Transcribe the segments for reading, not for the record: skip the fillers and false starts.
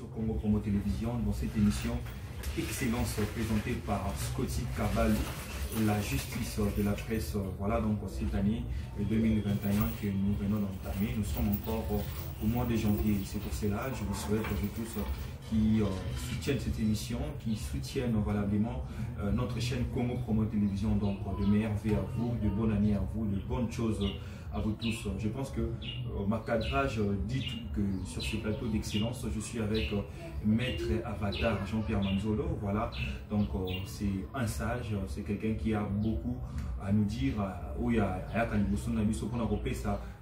sur Congo Promo Télévision dans cette émission Excellence présentée par Scotty Kabal, la justice de la presse. Voilà donc cette année 2021 que nous venons d'entamer. Nous sommes encore au mois de janvier. C'est pour cela je vous souhaite à vous tous qui soutiennent cette émission, qui soutiennent valablement notre chaîne Congo Promo Télévision. Donc de meilleurs vœux à vous, de bonnes années à vous, de bonnes choses à vous tous. Je pense que ma cadrage dit que sur ce plateau d'excellence, je suis avec Maître Avatar Jean-Pierre Manzolo. Voilà, donc c'est un sage, c'est quelqu'un qui a beaucoup à nous dire. Où il y a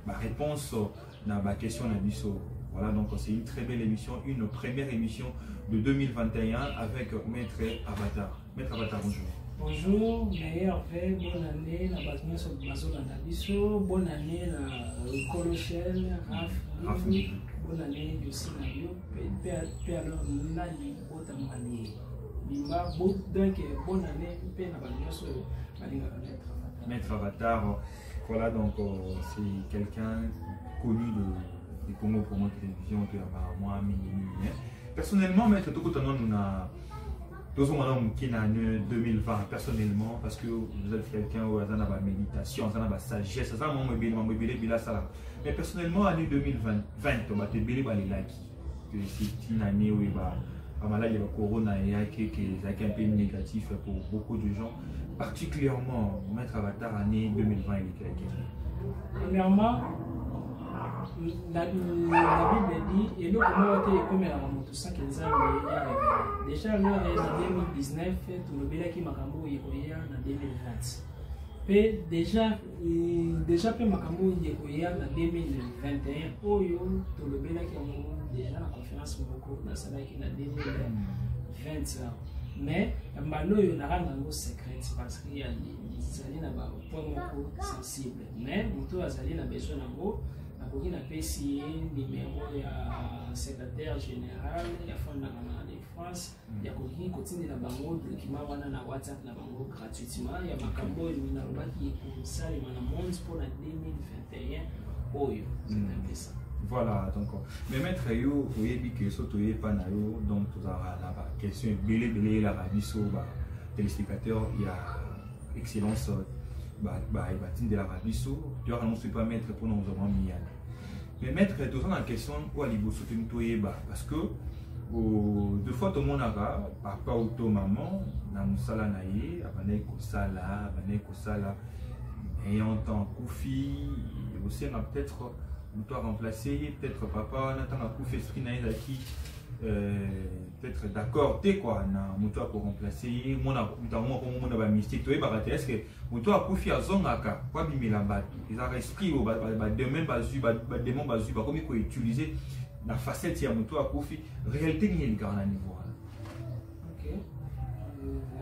ma réponse à ma question. Voilà, donc c'est une très belle émission, une première émission de 2021 avec Maître Avatar. Maître Avatar, bonjour. Bonjour, meilleur vœu, bonne année, la base sur Bazo, bonne année, la Colochel, Raf, bonne année, aussi la Bio, alors la Botamani. Donc, bonne année, Maître Avatar, voilà, donc c'est quelqu'un connu de Congo Promo Télévision qui apparemment a mis. Personnellement, Maître Tokotanon, nous a 2020 personnellement, parce que vous êtes quelqu'un où vous avez la méditation, vous avez la sagesse, mais personnellement, l'année 2020, c'est une année où il y a le corona qui est un peu négatif pour beaucoup de gens, particulièrement Maître Avatar, année 2020, il est quelqu'un. Premièrement, la Bible dit, et nous, comment comme la moto, ça qui nous a déjà, en 2019, tout le béla qui m'a cambo en 2020. Et déjà, Makambo Yekoya en 2021, tout le béla qui a déjà la conférence beaucoup dans la qui en 2020. Mais il y a un secret parce qu'il y a des points sensibles. Mais il y a besoin de PCA, numéro de secrétaire général, il y a Fonds de France, il y a continue de document na WhatsApp gratuitement, il y a Makambo qui est comme ça, il y a monde pour 2021. C'est un peu ça. Voilà, donc, mais Maître Yo, vous avez dit que ce n'est pas naïo, donc vous avez la question belé la rabisso, téléspectateur, il y a excellence, de la rabisso, tu vas annoncer pas Maître pour nous avoir mis. Mais Maître, tout ça la question, où allez-vous soutenir parce que deux fois tout le monde a papa ou tout maman, na musala naïe, abané kosala, ayant tant koufi, aussi on a peut-être on doit remplacer, peut-être papa, on attend un coup esprit qui peut-être d'accord, t'es quoi, on doit pour remplacer, mon a mystique, tu es baraté, est-ce que on doit couper à zonaka, quoi bimer la batte, ils ont esprit au demain basu, démon basu, comme il faut utiliser la facette, il y a mon doit couper, réalité n'y est le à niveau. Ok,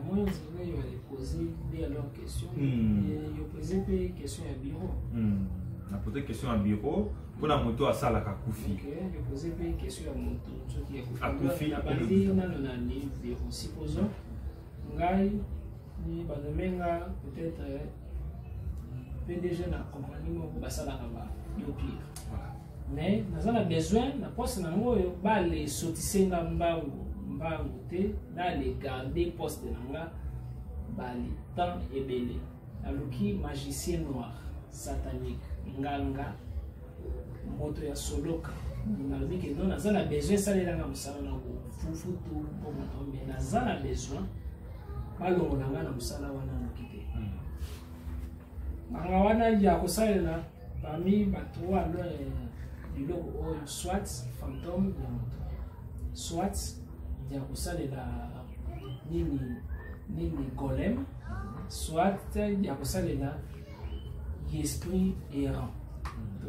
moi je vais poser des questions, je poser des questions à bureau. On a posé une question à bureau pour la moto à Sala Kakoufi. Ok, je posais une question à moto. À Koufi. Supposons, peut-être PDG n'a compagnie pour ça la pire. Mais nous avons besoin de poste dans les sortir dans les garder poste dans les temps et belé. Alors qui magicien noir, satanique. Nganga moto ya soloka nalobi ke non naza na besoin salelanga mosala na fufutu po moto mais naza na besoin balongola nga na mosala wana noki te manga wana ya kosalela parmi bato alors biloko oyo soit fantôme ya moto soit ya kosalela nini golem soit ya kosalela esprit errant.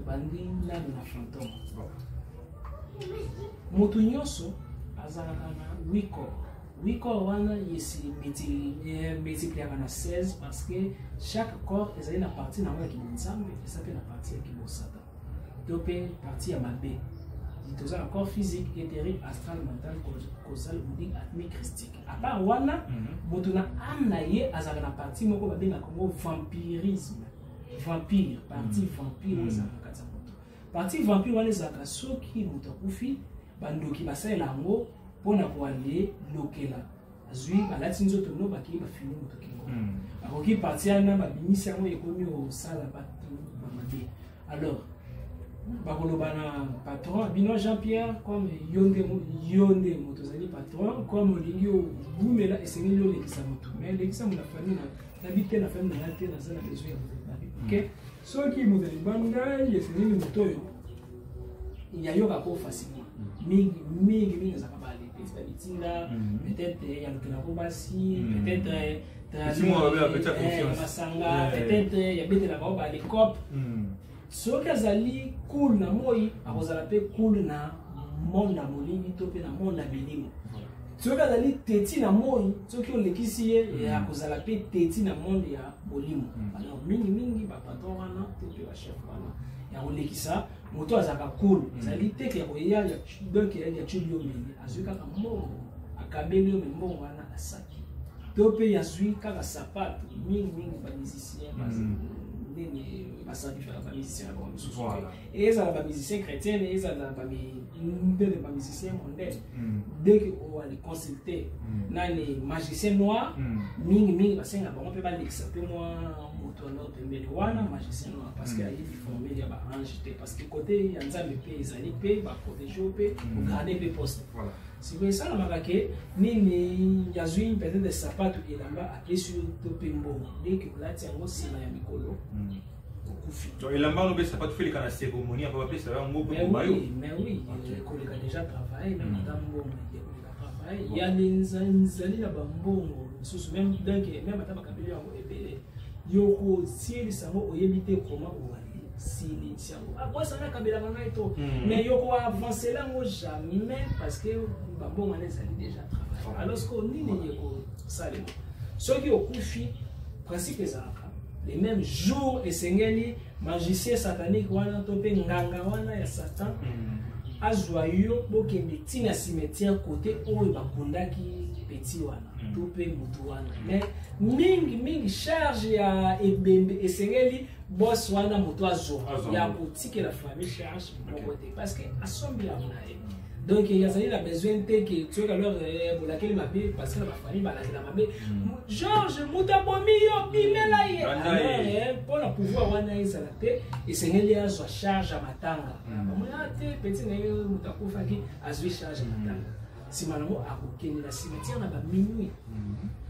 Bandi na fantôme. Moto nyonso azalaka na 8 corps. 8 corps wana yesi multiplié na 16 parce que chaque corps est une partie na moi qui nzambe et ça fait la partie qui est Satan. Topé partie à mabe. Il y a un corps physique, éthérique, astral, mental, causal, bouddhique, atmique, christique. À part wana, moto na âme na ye azalaka na partie moko babenga comme vampirisme. Vampire, partie vampire, partie vampire, on les a soki, moto koufi, bandoki basalela yango mpona koale lokela azwi balati nzoto no bakei bafini moto kingo akoki parti wana babimisi yango ekomi osala bato bamabe. Alors bakoloba na patron bino Jean-Pierre comme yonde moto ozali patron comme olingi obumela esengeli olekisa moto mais lekisa mo na famille na bite na famille na te naza na besoin ya moto ok soki moto libanga esengeli moto oyo yayoka ko facilement mingi ezaka bale pesa bitinda peut-être ya lokela ko basi peut-être masanga peut-être ya betela ko bale cop soki azali cool na moi akozala pe cool na monde na molimi to pe na monde na bilimo soki azali teti na moi soki olekisi ye akozala pe teti na monde ya bolimo. Alors mingi bapatron wana to pe bachef wana ya kolekisa moto azaka cool ezali teke ya koya donc ya tshuli yo mene azwi kaka mbongo akabeli yo mbongo wana asaki to pe yazwi kaka sapato mingi bamusicien et ça va musicien chrétien et ça va musicien mondain dès que on va les consulter na les magiciens noirs mingi basenga ba on peut pas l'exacter moi moto na pembeni wana magicien noir parce que il formé ya ba ange parce que côté ya nzambe pe ezali pe ba protéger pe pour garder pe poste. Voilà. Si vous ça na makake nini yazui peut-être des sapatos et là-bas à sur topembo dès que là tiens ngo sima ya mikolo okufi. Donc et là-bas on ça pas fait les cérémonie on va appeler ça un mot pour bayo. Mais oui, il a déjà travaillé même madame Mbongo il a travaillé il y a nzali na bambongo sous même donc même ata bakabeli yango ebele yoko si sango oyebite comment on va si après ça n'a kabela ngai to mais yoko avancer là moi jamais parce que bambongo les ali déjà travaillé alors ce qu'on dit yeko salemo ceux qui okufi principe ezaka les mêmes jours et sengeli magicien satanique wana to pe nganga wana ya satan azwa yo bokende tina cimetière côté oyo bakundaki petit wana to pe mutu wana mais mingi charge ya ebembe esengeli boss wana mutu azwa ya boutique la famille charge mon côté parce que asombi ya nae donc il y a besoin que tu as alors pour laquelle m'a payé parce que la famille va la mabe Georges Mutabomi yo bimela ye alors pour la pouvoir wana ezala te esengeli azwa charge à matanga mona te petit na yo mutakufa ki azwi charge à matanga simanamo akokeni la cimetière na ba minuit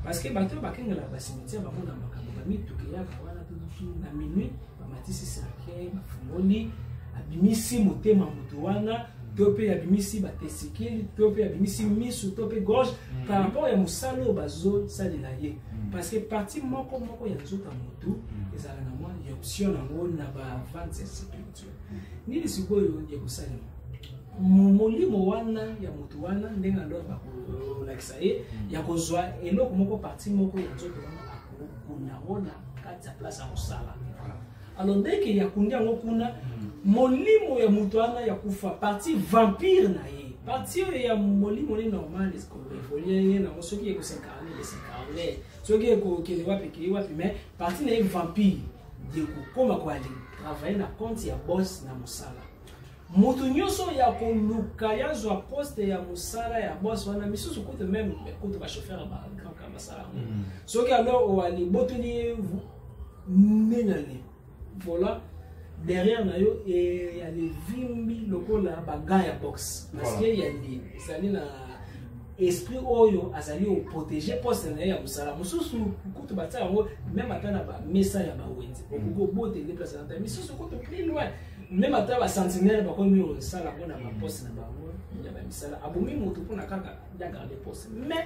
parce que bato bakengela ba cimetière ba mona makambo ba mituke ya wana tout na minuit ba matisi sake ba fungoli abimisi motema mutu wana topé abimisi ba tesikili topé abimisi misu topé gorge par rapport à musalo bazo salela ye parce que partie moko ya nzoka mutu ezala na moi y option nango na ba vente spirituelle ni lisikoyo ya kusalema molimo wana ya mutu wana ndenga ndo ba ko lakisa ye ya kozwa eloko moko partie moko ya nzoka wana akuna kati ya place ya musala. Alors dès qu'il y a kundi yango kuna molimo ya mutu wana ya kufa parti vampire na ye parti ya molimo ni normal est-ce qu'on évolue na soki eko s'incarner les s'incarner soki eko kele wapi mais parti na vampire de ko koma ko aller travailler na compte ya boss na musala mutu nyoso ya ko luka ya zo poste ya musala ya boss wana misusu kote même kote ba chauffeur ba grand kama sala soki alors o ali botuni nenane voilà. Derrière nayo il y a les vimbi lokola baga ya box parce que il y a des sali na esprit oyo azali o protéger poste na ya musala mususu kutu bata yango même atana ba mesa ya ba wenze okugo bote les places na misusu kutu plus loin même ata ba sentinelle ba komi o sala bona ba poste na ba ya ba misala abumi mutu pona kaka ya garder poste mais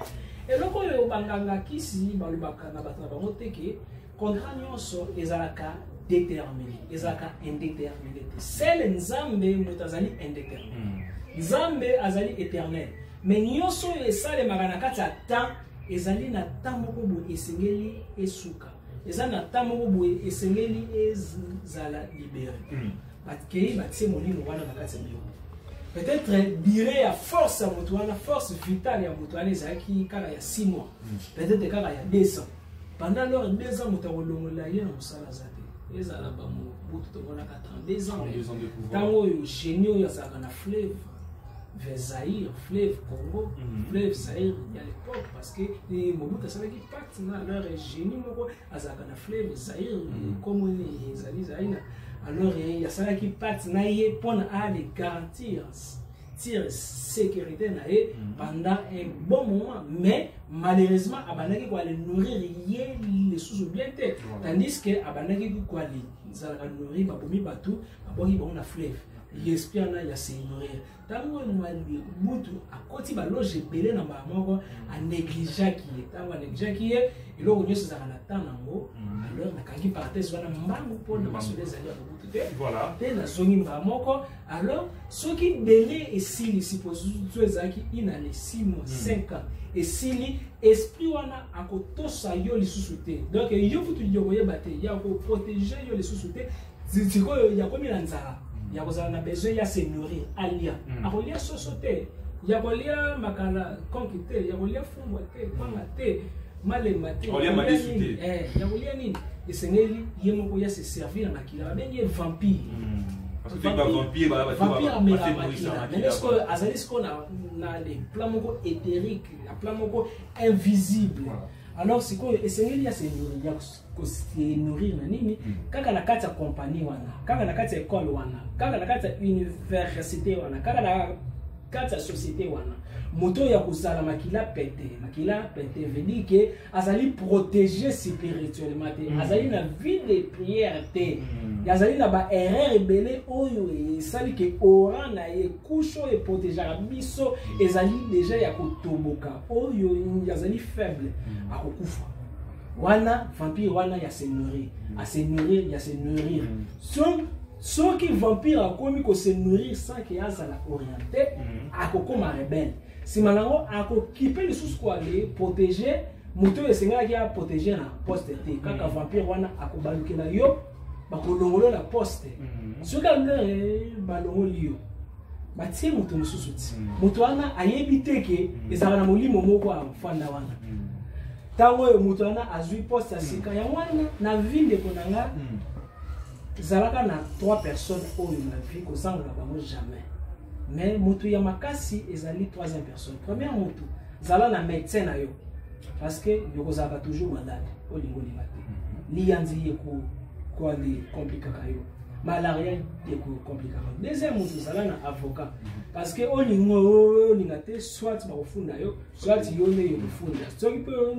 eloko yo banganga kisi balubaka na batana bango teke contrat nyonso ezalaka déterminé, ezaka indéterminé. C'est nzambe mutazali indéterminé. Nzambe azali éternel. Mais nyonso esale magana kati ya temps ezali na temps moko boye esengeli esuka. Ezali na temps moko boye esengeli ezala libéré. Bakei batse molimo wana na kati ya bio. Peut-être dire à force à mutu wana, force vitale ya mutu wana ezaki kaka ya 6 mois. Peut-être kaka ya 2 ans. Pendant leur 2 ans mutalongola ye na musala zate. Les Alabama, beaucoup de 32 ans. Tango yo génie yo ça na fleuve. vers Zaïre, fleuve Congo, fleuve Zaïre à l'époque, parce que Mobutu savait qu'il pacte dans leur génie, Azaka na fleuve Zaïre, comme les Zaïre. Alors il y a ça qui pacte pour aller garantir sécurité pendant un bon moment, mais malheureusement Abanaki quoi les nourrir les sous bien tandis que Abanaki quoi les nourrir babomi batou babomi bon na fleuve il espère na ya se nourrir tango mwali mutu akoti ba loge belé na ba moko a négliger qui tango négliger qui et lo ko nyoso za na tanango alors na kangi parenthèse wana mbangu pour na basole za ya mutu te voilà te na zongi moko alors ce qui belé et si les suppose tu ezaki ina les 6 mois 5 ans et si esprit wana akotosa yo li susute donc yo futu yo koyeba te ya ko protéger yo li susute ziko ya komi na nzala ya kozala na besoin ya se nourrir alia akolia soso te ya kolia makala konki te ya kolia fumwa te kwanga te malema te ya kolia nini esengeli ye moko ya se servir na kila ben ye vampire parce que vampire mais est-ce que azali ce qu'on a les plans moko éthérique la plan moko invisible alors c'est quoi esengeli ya se nourrir ko se nourrir na nini kaka na kati ya compagnie wana kaka na kati ya école wana kaka na kati ya université wana kaka na kati ya société wana moto ya kozala makila pete veut dire que azali protéger spirituellement te azali na vie de prière te azali na ba erreur belé oyo esali ke ora na ye kusho e protéger biso ezali déjà ya kotoboka oyo azali faible akokufa wana vampire wana ya se nourrir à se nourrir ya se nourrir ceux qui vampire akomi ko se nourrir sans que azala orienté akokoma rebelle si malango akokipe les sous quoi les protéger moto esenga ki a protéger na poste te kaka vampire wana akobalukela yo bakolongolo la poste ceux qui balongoli yo batie moto mususu ti moto wana ayebi te ke ezala na molimo moko afanda wana tango moto wana azui poste asika ya wana na ville de konanga zalaka na 3 personnes oyo na vie ko sanga bango jamais mais moto ya makasi ezali 3e personne première moto zala na médecin na yo parce que yoko zaka toujours malade olingo libate liyanzi yeko quoi les compliquer yo malaria yeko compliquer deuxième moto zala na avocat parce que olingo lingate soit ba kufunda yo soit yone yo kufunda so ki peut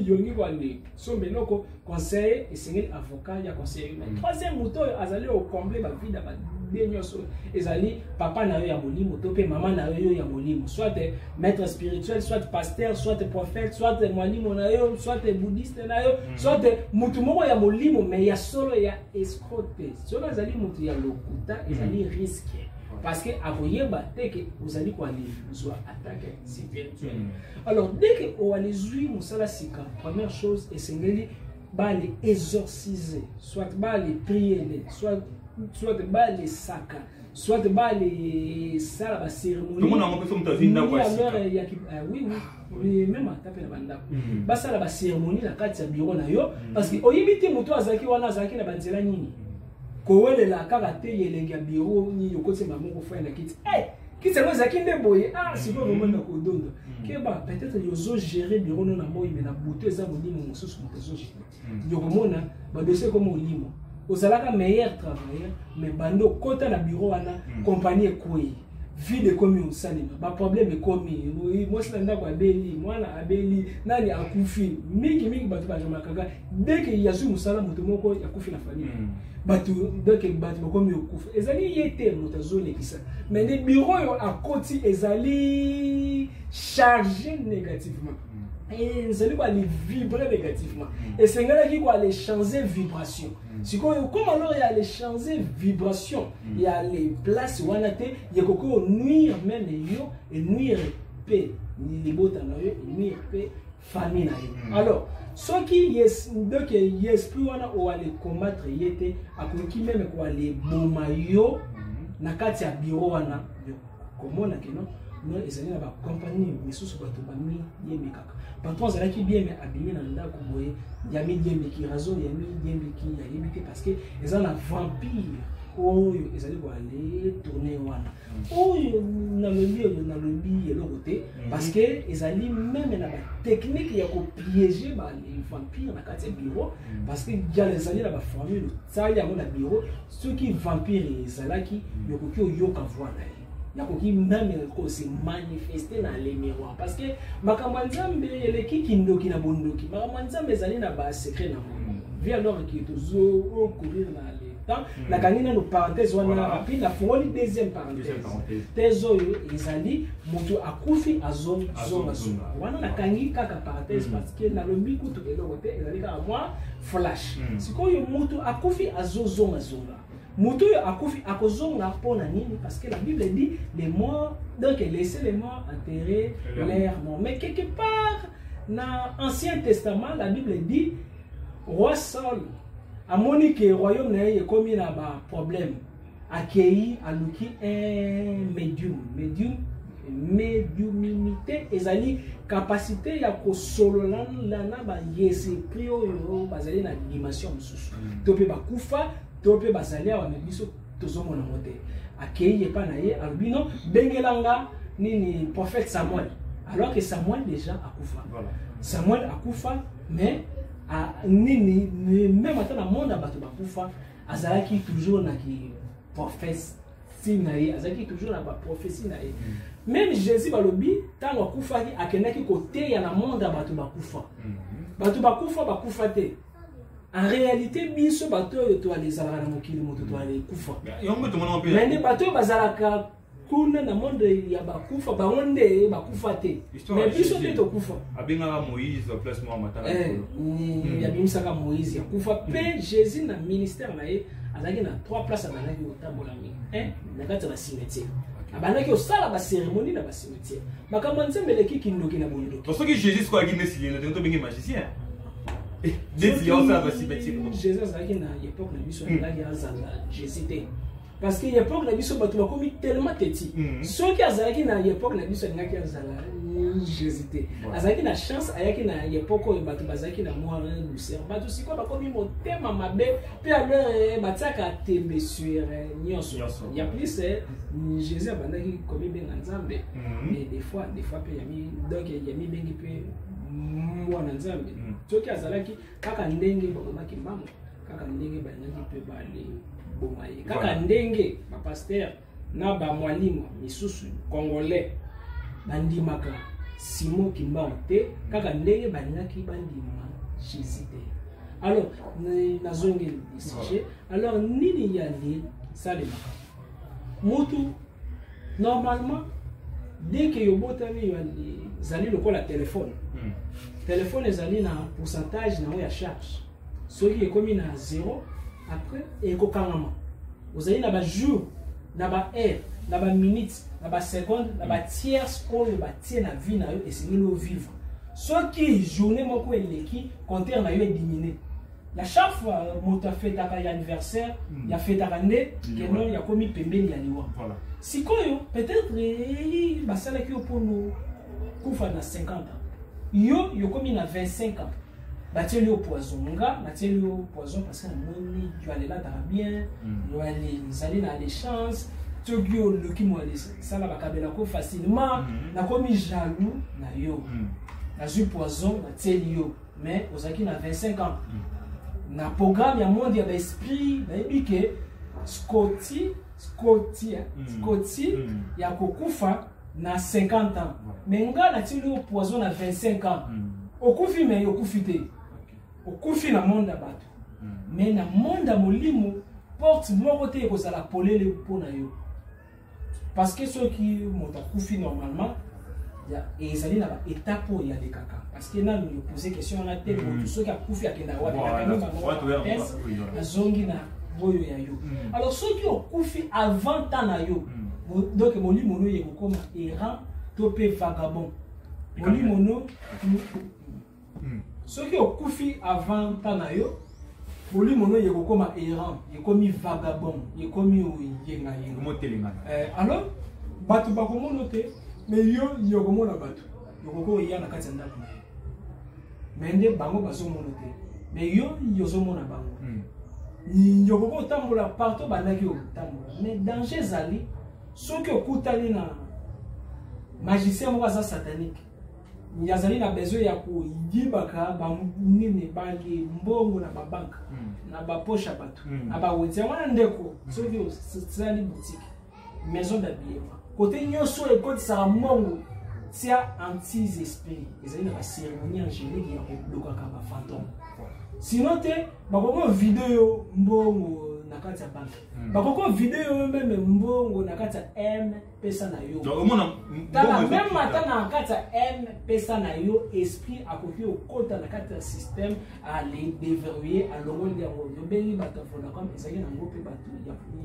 yongi kwa ni so meloko conseiller et c'est avocat ya conseiller mais troisième moto azali au combler ba vie ba benyoso ezali papa na yo ya molimo to pe maman na yo ya molimo soit maître spirituel soit pasteur soit prophète soit mwalimu na yo soit bouddhiste na yo soit mutu moko ya molimo mais ya solo ya escrote solo ezali mutu ya lokuta ezali risque parce que akoyeba te que vous allez quoi les soit attaquer spirituel alors dès que on va les huit musala sika première chose esengeli ba les exorciser soit ba les prier soit ba les saka soit ba les sala ba cérémonie comment on peut faire ta vie oui oui même taper la banda ba sala ba cérémonie na kati ya bureau na yo parce que oyibite moto azaki wana azaki na banzela nini kowele la kaka te yelenga bureau ni yokoti mamoko fa na kiti kiti ngo zaki ndeboye siko vraiment na kodondo ke ba peut-être yozo gérer bureau na moyi mais na buto eza molimo mosusu moto zo gérer yokomona ba dossier comme molimo ozalaka meilleur travailleur mais bando kota na bureau wana compagnie ekoi vide komi usalima ba problème ekomi moi c'est ndako abeli mwana abeli nani akufi mingi batu ba jama kaka dès que yazu musala moto moko yakufi na famille batu donc batu komi okufa ezali yete moto zone kisa mais les bureaux yo akoti ezali chargé négativement et ezali quoi les vibrer négativement et c'est ngala qui quoi les changer vibration si comme alors il y a les changer vibration il y a les places où on a été il y a beaucoup nuire même yo et nuire paix ni les bottes na yo et nuire paix famille na yo alors ceux qui yes donc yes plus on a ou aller combattre yete akoki même quoi les bomayo na kati ya bureau wana komona keno no ezali na ba compagnie misusu bato ba mi yemi kaka patron zala ki bien mais abimi na ndako boye ya mi yemi ki raison ya mi yemi ki ya yemi parce que ezala vampire oyo ezali ko aller tourner wana oyo na lobby eloko te parce que ezali même na ba technique ya ko piéger ba les vampires na kati ya bureau parce que ya ezali na ba famille tsali yango na bureau ceux qui vampire ezalaki yokoki oyoka voix na ye yakoki même ko se manifester dans les miroirs parce que makambo nzambe eleki kindoki na bondoki makambo nzambe ezali na ba secret na monde vi alors qui toujours courir dans les temps la kanina no parenthèse wana rapide la fongoli deuxième parenthèse tezoyo ezali moto akufi azonga wana na kangi kaka parenthèse parce que na lombi kutu eloko te ezali ka moi flash sikoyo moto akufi azozonga Moutou akufi akozonga pona nini parce que la Bible dit les morts donc laisser les morts enterrer leurs morts. Mais quelque part dans l'Ancien Testament la Bible dit roi Saul a moni que royaume na ye comme il a ba problème accueilli aluki un médiumnité ezali capacité ya ko solola na ba yese prio yo bazali na dimension mususu to pe bakufa topé basalia wa mebiso tozomona mote akei epa na ye albino bengelanga nini prophète Samuel alors que Samuel déjà akufa Samuel akufa mais nini même dans le monde bato bakufa azalaki toujours na ki prophète sinaye azalaki toujours na ba prophétie na ye même Jésus balobi tango akufa ki akendaki côté ya na monde bato bakufa te. En réalité, biso bateau to aller zalaka na mokili moto to aller kufa. Mais les bateaux bazalaka kuna na monde ya bakufa ba onde bakufa te. Mais biso te to kufa. Abenga Moïse place moi matala. Ya bimisaka Moïse ya kufa pe Jésus na ministère na ye azaki na 3 places abanaki otambolami. Na kati ba cimetière. Abanaki osala ba cérémonie na ba cimetière. Makambo nzembe leki kindoki na bondo. Parce que Jésus quoi qui nesili le to bengi magicien. Jésus azalaki na époque na biso azalaki azala Jésus te parce que époque na biso bato bakomi tellement teti soki azalaki na époque na biso alingaki azala Jésus te azalaki na chance ayaki na époque oyo bato bazalaki na mwa douceur bato sikoyo bakomi motema mabe mpe alors batiaka tembe sur nyonso ya plus Jésus abandaki komibenga nzambe mais des fois mpe donc yami bengi mpe mwana nzambe soki azalaki kaka ndenge bakomaki mbango kaka ndenge balingaki mpe bale boma ye kaka ndenge bapaster na bamwalimu misusu congolais bandimaka Simon Kimbangu te kaka ndenge balingaki bandima Jésus te. Alors nazongi sujet alors nini yali salemaka mutu normalement dès que yobotami yali zali lokola téléphone téléphone ezali na pourcentage na ya charge soki ekomi na 0 après ekokangama ozali na ba jour na ba heure na ba minute na ba seconde na ba tiers oyo batie na vie na yo esengeli ovivre soki journée moko eleki compteur na yo ediminé la chaque fois moto afetaka ya anniversaire ya fetaka nde keno ya komi pembeni ya liwa sikoyo peut-être basalaki yo mpono kufa na 50 ans yo komi na 25 ans batieli au poison nga batieli au poison parce que moni tu allais là bien yo allez nzali na des chances tokyo loki mo allez ça la bakabela ko facilement na komi jaloux na yo na ju poison batieli yo mais ozaki na 25 ans na programme ya monde ya esprit na ebike Scotty ya kokufa na 50 ans mais nga na tili au poison na 25 ans okufi mais okufi te okufi na monde bato mais na monde molimo porte moko te ekozala polele mpona yo parce que ceux qui moto akufi normalement et ezali na ba étape ya de kaka parce que na nous poser question na te moto ceux qui akufi akenda wapi na zongi na boyo ya yo alors ceux qui okufi avant temps na yo donc molimo no ye kokoma errant to pe vagabond molimo no ceux qui okufi avant temps na yo molimo no ye kokoma errant ye komi vagabond ye komi yenga alors bato bakomona te mais yo komona bato yo koko ya na kati ya ndako na yo mais nde bango bazomona te mais yo zomona bango yoko tambola partout bandaki tambola mais danger zali soki okutani na magicien moko aza satanique yazali na besoin ya koyibaka banini bangi mbongo na babanka na bapoche ya bato na baweti yango wana ndeko soki osali boutique maison d'habillement côté nyonso ekotisaka mbongo tia antis esprit ezali na bacérémonie angélique ya kolokaka bafantôme sinon te bakoko video mbongo na kati ya banke bakoko video meme mbongo na kati ya M pesa na yo tala même ata na kati ya M pesa na yo esprit akoki okota na kati ya système à les déverrouiller alongoli yango yobengi bato Vodacom ezali na ngope bato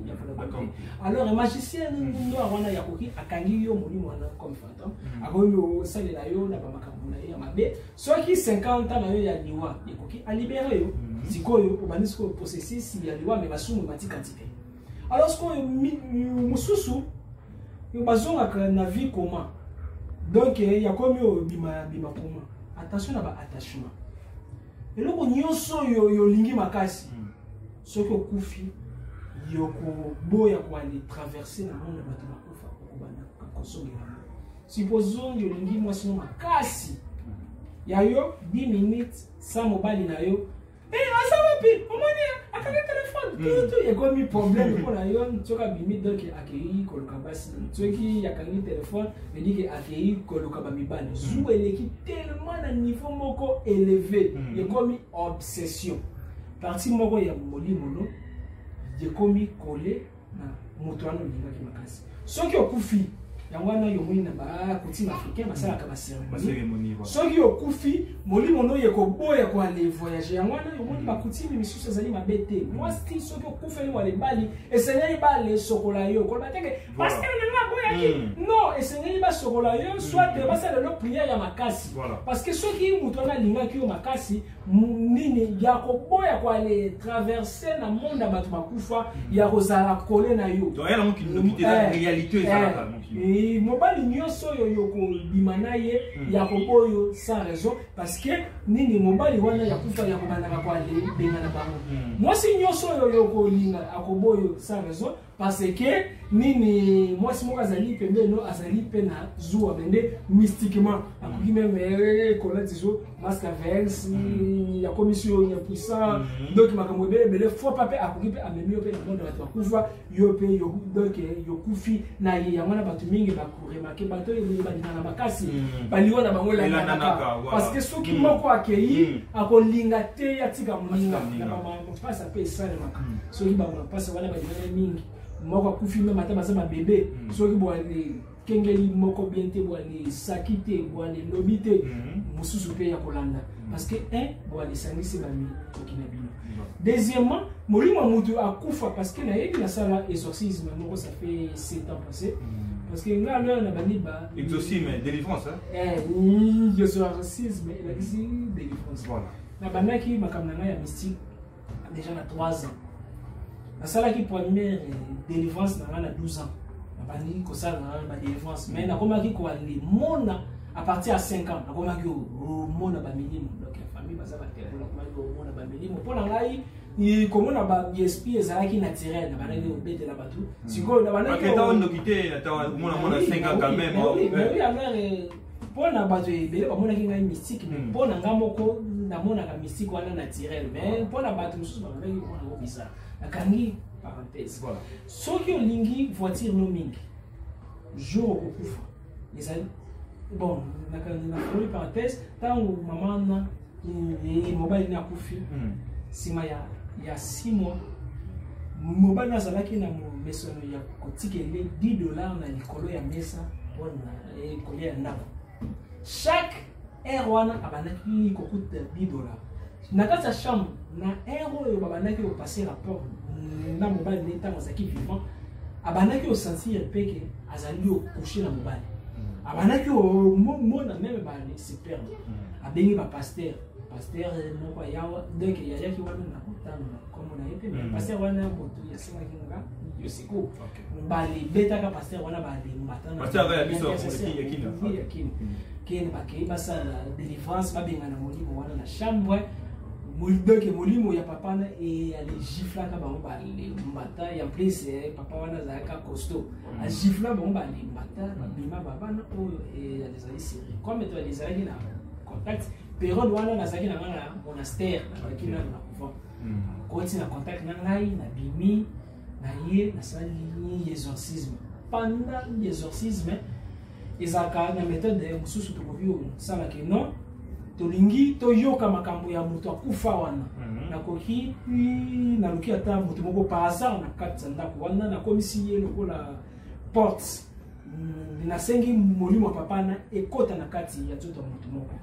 ya Vodacom alors magicien ndo awana yakoki akangi yo molimo wana comme fantôme akoki osalela yo na bamakambo na ye ya mabe soki 50 ans na yo ya liwa yakoki alibere yo sikoyo obandi sikoyo processus ya liwa me basumu matikati te alors sikoyo mususu bazongaka na vie comment donc yakomi bima comment attention na ba attachement eloko nyonso yolingi makasi soki okufi yokoboya koali traverser na monde bato bakufa okobanda kosongela supposons yolingi mwasi no makasi ya yo 10 minutes sans mobali na yo asa wapi omoni akanga telefone tout ekomi problème mpona yo tsoka bimi donc akei koluka basi tsoki yakangi telefone veut dire akei koluka bamibali zu eleki tellement na niveau moko élevé ekomi obsession partie moko ya molimo no ekomi collé na moto wana olingaki makasi soki okufi yango wana yomoni na bakutime africain basalaka bacérémonie soki okufi molimo no yekoboya koale voyager yango wana yomoni bakutime misusu ezali mabe te mwasi soki okufeli wale bali esengeli bale sokola yo koloba teke paster nanga boyaki non esengeli basokola yo soit basalelo prière ya makasi parce que soki moto wana alingaki yo makasi nini ya koboya koale traverser na monde ya bato bakufa ya kozala kole na yo mobali nyonso oyo yokobima na ye ya koboyo sans raison parce que nini mobali wana yakufa ya kobandaka koalenga na bango mwasi nyonso oyo yokolinga akoboyo sans raison parce que nini mwasi moko azali pembeno azali pe na zuwa bende mystiquement akoki meme kolati zo masque vers ya commission ya puissant donc makambo ebele faut pas pe akoki pe amemi yo pe na monde bato bakufa yo pe yo donc yokufi na ye yango na bato mingi bakuremake bato ebadina na makasi baliwa na bango elandanaka parce que soki moko akei akolinga te atika moninga na bamapasa pe esalemaka soki bamapasa wana badimana mingi moko akufi meme ata baza babebe soki boale kengeli moko bien te boale saki te boale lobi te mosusu pe ya kolanda parce que boale sangisi bami okina bino deuxièmement molimo mutu akufa parce que na yebi na sala exorcisme moko ça fait 7 ans passé parce que nga leo na bani ba exorcisme délivrance exorcisme et la délivrance voilà na banaki makamna ya mystique déjà na 3 ans la salle qui première délivrance na 12 ans na bani ko sala na délivrance mais na komaki ko ali mona à partir à 5 ans na komaki mona ba milimo donc la famille baza ba tele na komaki mona ba milimo pona ngai ni komona ba esprit ezalaki naturel na banaki obete na batu siko na banaki aketa on dokité ata mona 5 ans quand même oui alors pona bato ebele bamonaki ngai mystique mais pona nga moko namonaka mystique wana naturel mais pona bato mosusu bamonaki mona ngo bizarre akangi parenthèse voilà soki olingi voiture no mingi jour okufa ezali bon na foli parenthèse tango mama na mobile na kufi sima ya 6 mois mobile nazalaki na mesono ya kotikele $10 na likolo ya mesa mpona ekolo ya ndako chaque heure wana abanaki kokuta $10 na kati ya chambre na heure oyo babandaki kopase rapport na mobali nde ntango azalaki vivant abandaki osentir peke azali okouche na mobali abandaki omona meme bale se perdre abengi bapaster paster moko yawa donc yayaki wana na kotanga kombo na ye te mais paster wana moto yasengaki nga yosiko bale betaka paster wana bale mbatana kene bakei basala délivrance babengana molimo wana na chambre donc molimo ya papa na et ali gifla ka bango ba le mbata ya plus papa wana za ka costaud a gifla bango ba le mbata ba bima baba na o et les ali série comme toi les ali na contact période wana na zaki na ngana monastère na kina na couvent quand na contact na ngai na bimi na ye na sali exorcisme pendant l'exorcisme ezaka na méthode de mususu to kovio sala ke non tolingi toyoka makambo ya moto akufa wana nakoki naluki ata moto moko par hasard na kati ya ndako wana nakomisi ye lokola porte nasengi molimo ya papa na ekota na kati ya nzoto ya moto moko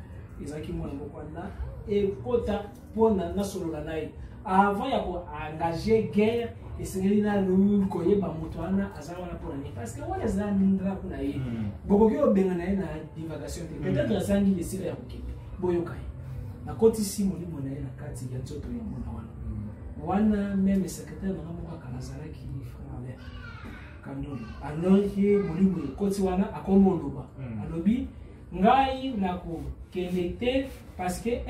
ezalaki mwana moko wana ekota mpona nasolola na ye avant ya koengage guerre esengeli nanu koyeba moto wana aza wana mpona nini parce que wana eza ndako na ye bokoki obenga na ye na divagation te peut-être azangi lesila ya kokende boyoka ye nakotisi molimo na ye na kati ya nzoto ya mwana wana meme secrétaire nanga moko akala azalaki frère kanoni alors ye molimo ekoti wana akomoloba alobi ngai nakokende te parce que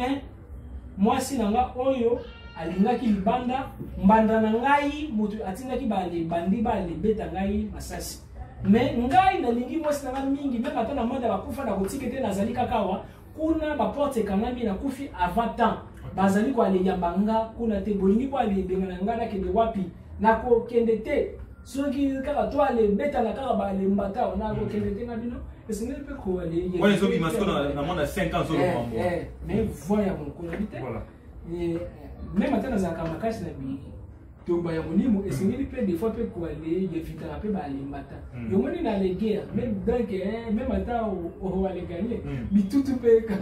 mwasi na nga oyo alingaki libanda mbanda na ngai moto atindaki bandi balebeta ngai masasi mais ngai nalingi mwasi na nga mingi meme ata na manda bakufa na kotike te nazali kakawa kuna baporte ekangami nakufi avant temps bazali koaleyamba nga kuna te bolingi po alebenga na nga nakende wapi nakokende te soki kaka to alebeta na kaka balembata nakokende te na bino esengeli mpe koaleye wana ezobi masko na mona 5 ans ozolobambo mais voix ya mokolo abi te même ata nazalaka makasi na tomba ya molimo esengeli mpe des fois mpe koale yevitaka mpe balembata yomoni na le guerre même donc même ata oale gagné bitutu mpe quand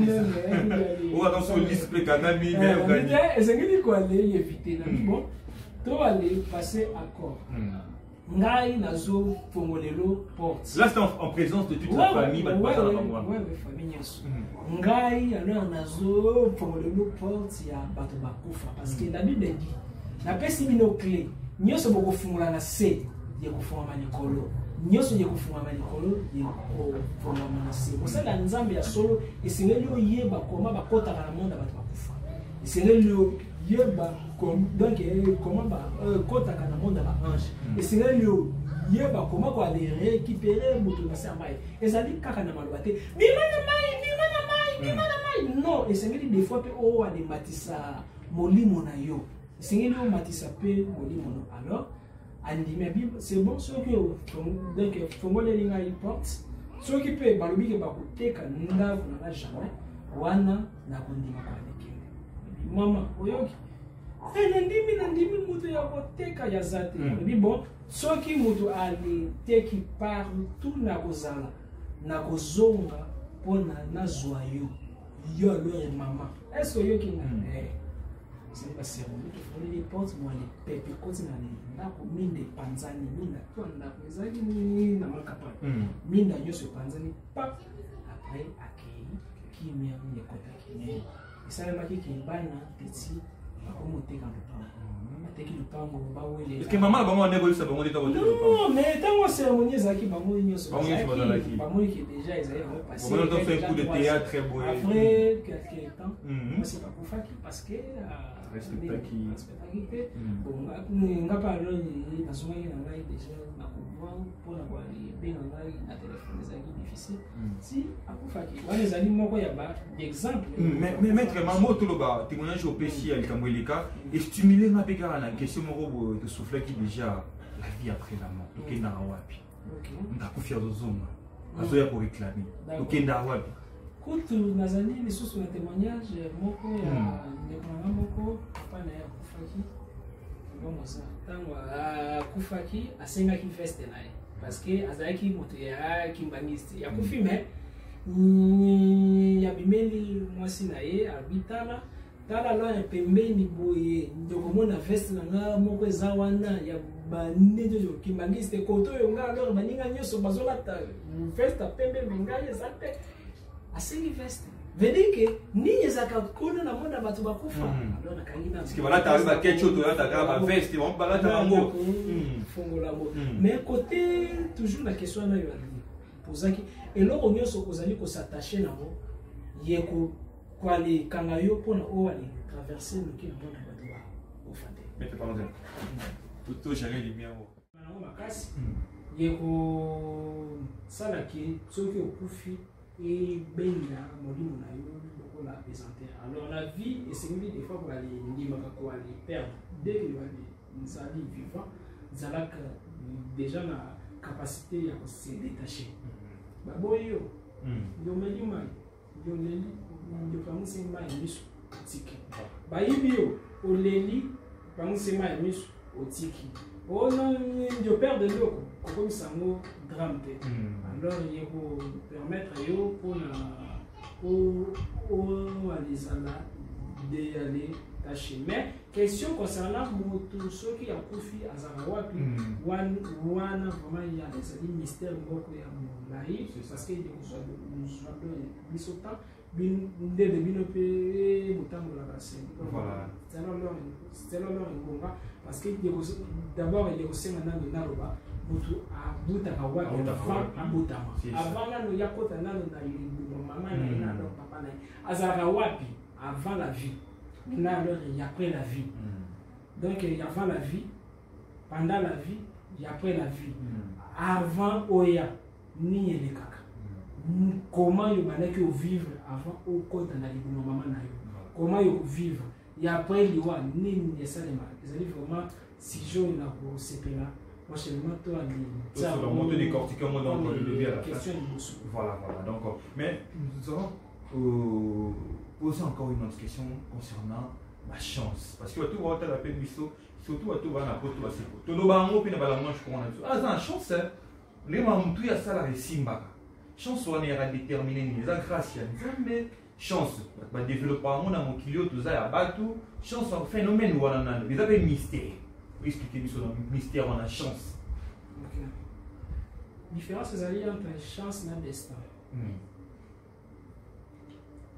même esengeli koale yevite na bon to ale passer accord ngai nazo fongolelo porte là c'est en présence de toute la famille famille nyonso ngai alors nazo fongolelo porte ya bato bakufa parce que la Bible dit napesi bino clé nyonso bokofungola na se ya kofungama likolo nyonso ya kofungama likolo ya kofungama na se osala nzambe ya solo esengeli oyeba koma bakotaka na monde bato bakufa esengeli yeba donc comment kotaka na monde ba ange esengeli yeba comment ko aller récupérer moto na sa mai ezali kaka na maloba te bima na mai non esengeli des fois pe o ale matisa molimo na yo esengeli o matisa pe molimo no alors andime Bible c'est bon ce que donc fongole linga il porte ce qui peut balobi ke bakoteka ndako na jamais wana na kondima kwa lekende mama oyoki nandimi moto ya koteka ya zate bi bon soki moto ali teki partout na kozala na kozonga pona nazwa yo alors mama est-ce que yoki na c'est pas sérieux tu fais les portes moi les pepe côté na minde panzani minda to na kozaki ni na makapa minda nyoso panzani pa après akei qui me ni kota ki ça m'a dit qu'il bana petit est-ce que maman bango on évolue ça bango d'état non mais tant que cérémonie zaki bango nyonso bango qui déjà ils avaient passé on a fait un coup de théâtre très beau après quelques temps moi c'est pas pour faire parce que respectaki bon nga parlo ni nasomaki na ngai déjà na pouvoir pour avoir bien na ngai na téléphone zaki difficile si akufaki wana ezali moko ya ba exemple mais maître mamo toloba témoignage au PC al kamweleka et stimuler ma pekara na question moko de souffler qui déjà la vie après la mort okenda wapi ndakufia zozonga azoya ko réclamer okenda wapi kutu nazali lisusu na témoignage moko ya ndekona moko pana ya kufaki bongo ça tango akufaki asengaki veste na ye parce que azalaki moto ya kimbangiste ya kufime ya bimeli mwasi na ye abitala tala la ya pembeni boye ndokomona veste na nga moko eza wana ya bande jojo kimbangiste koto yo nga alors baninga nyoso bazolata veste pembe mengai ezate asengi veste veut que ni ezaka kono na monde bato bakufa alors nakangi na parce que voilà ta ba kecho to ta ba veste on balata bango fongola mo mais côté toujours la question na yo posaki et loko nyoso kozali ko s'attacher nango yeko quoi les kangayo pour nous aller traverser le qui est en train de battre au fondé. Mais t'es pas longtemps. Tout jamais les miens. Maintenant ma casse. Yeko sala ki soki okufi et benga molimo na yo beaucoup la présenter. Alors la vie et c'est des fois pour aller ndimaka ko aller perdre dès que va nous allons vivant zalaka déjà la capacité à se détacher. Baboyo yo melima yo leli yo pamusi mai misu tiki. Ba yibio o leli pamusi mai misu o tiki. Oh non, je perds de l'eau, comme ça, mon drame. Alors, il faut permettre pour aller d'aller tâcher. Mais, question concernant tous ceux qui ont confié à Zarawa, vraiment, il y a des mystères beaucoup à mon live, parce qu'il y a des choses de binope mutambo la base. Voilà. C'est leur parce que d'abord il y a aussi maintenant le naroba mutu a buta kawa avant abutama avant là nous y a kota nano na maman na na papa na azara wapi avant la vie là il y a après la vie donc il y a avant la vie pendant la vie il y a après la vie avant oya ni les kaka comment il fallait que vivre avant au compte dans la maman na yo comment il vivre et après il y a ni ça les mal ils allaient vraiment si je na ko sepela moi je me montre à lui ça va monter des cortiques comme dans le bien la question voilà donc mais nous allons poser encore une autre question concernant la chance parce que tout va être la peine surtout à tout va na poto ba seko to lo ba ngo pina ba la manche qu'on a ah ça chance les mamoutou ya ça la simba chance on est déterminé les grâce mais chance va développer mon kilo tout ça à batu chance un phénomène ou on a vous avez mystère expliquez-nous sur le mystère on a chance OK différence c'est allié entre chance et destin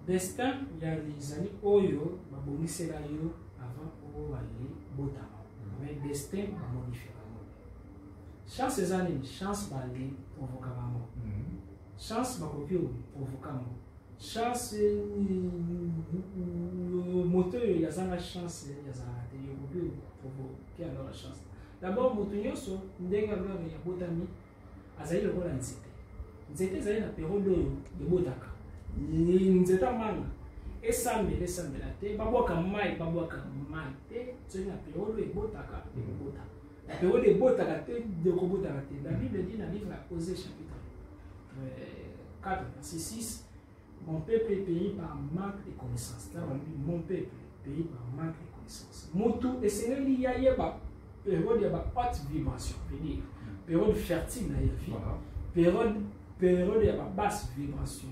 destin il y a les années oyo ba bonisela yo avant o aller botama mais destin va modifier chance c'est années chance va aller provoquer chance ma copie provoquant chance moteur il y a la chance il y a ça il y a copie provoquer alors la chance d'abord moteur so ndenga alors il y a botami azali le rôle nzete zali na période de botaka nzeta manga esambela te baboka mai te c'est na période de botaka bota la période de botaka te de kobotaka te la Bible dit dans le livre Osée chapitre 4, verset 6, mon peuple est payé par manque de connaissances. Là, on dit mon peuple est payé par manque de connaissances. Motu, et c'est là qu'il y a une période de haute vibration, période fertile dans la vie, période de basse vibration,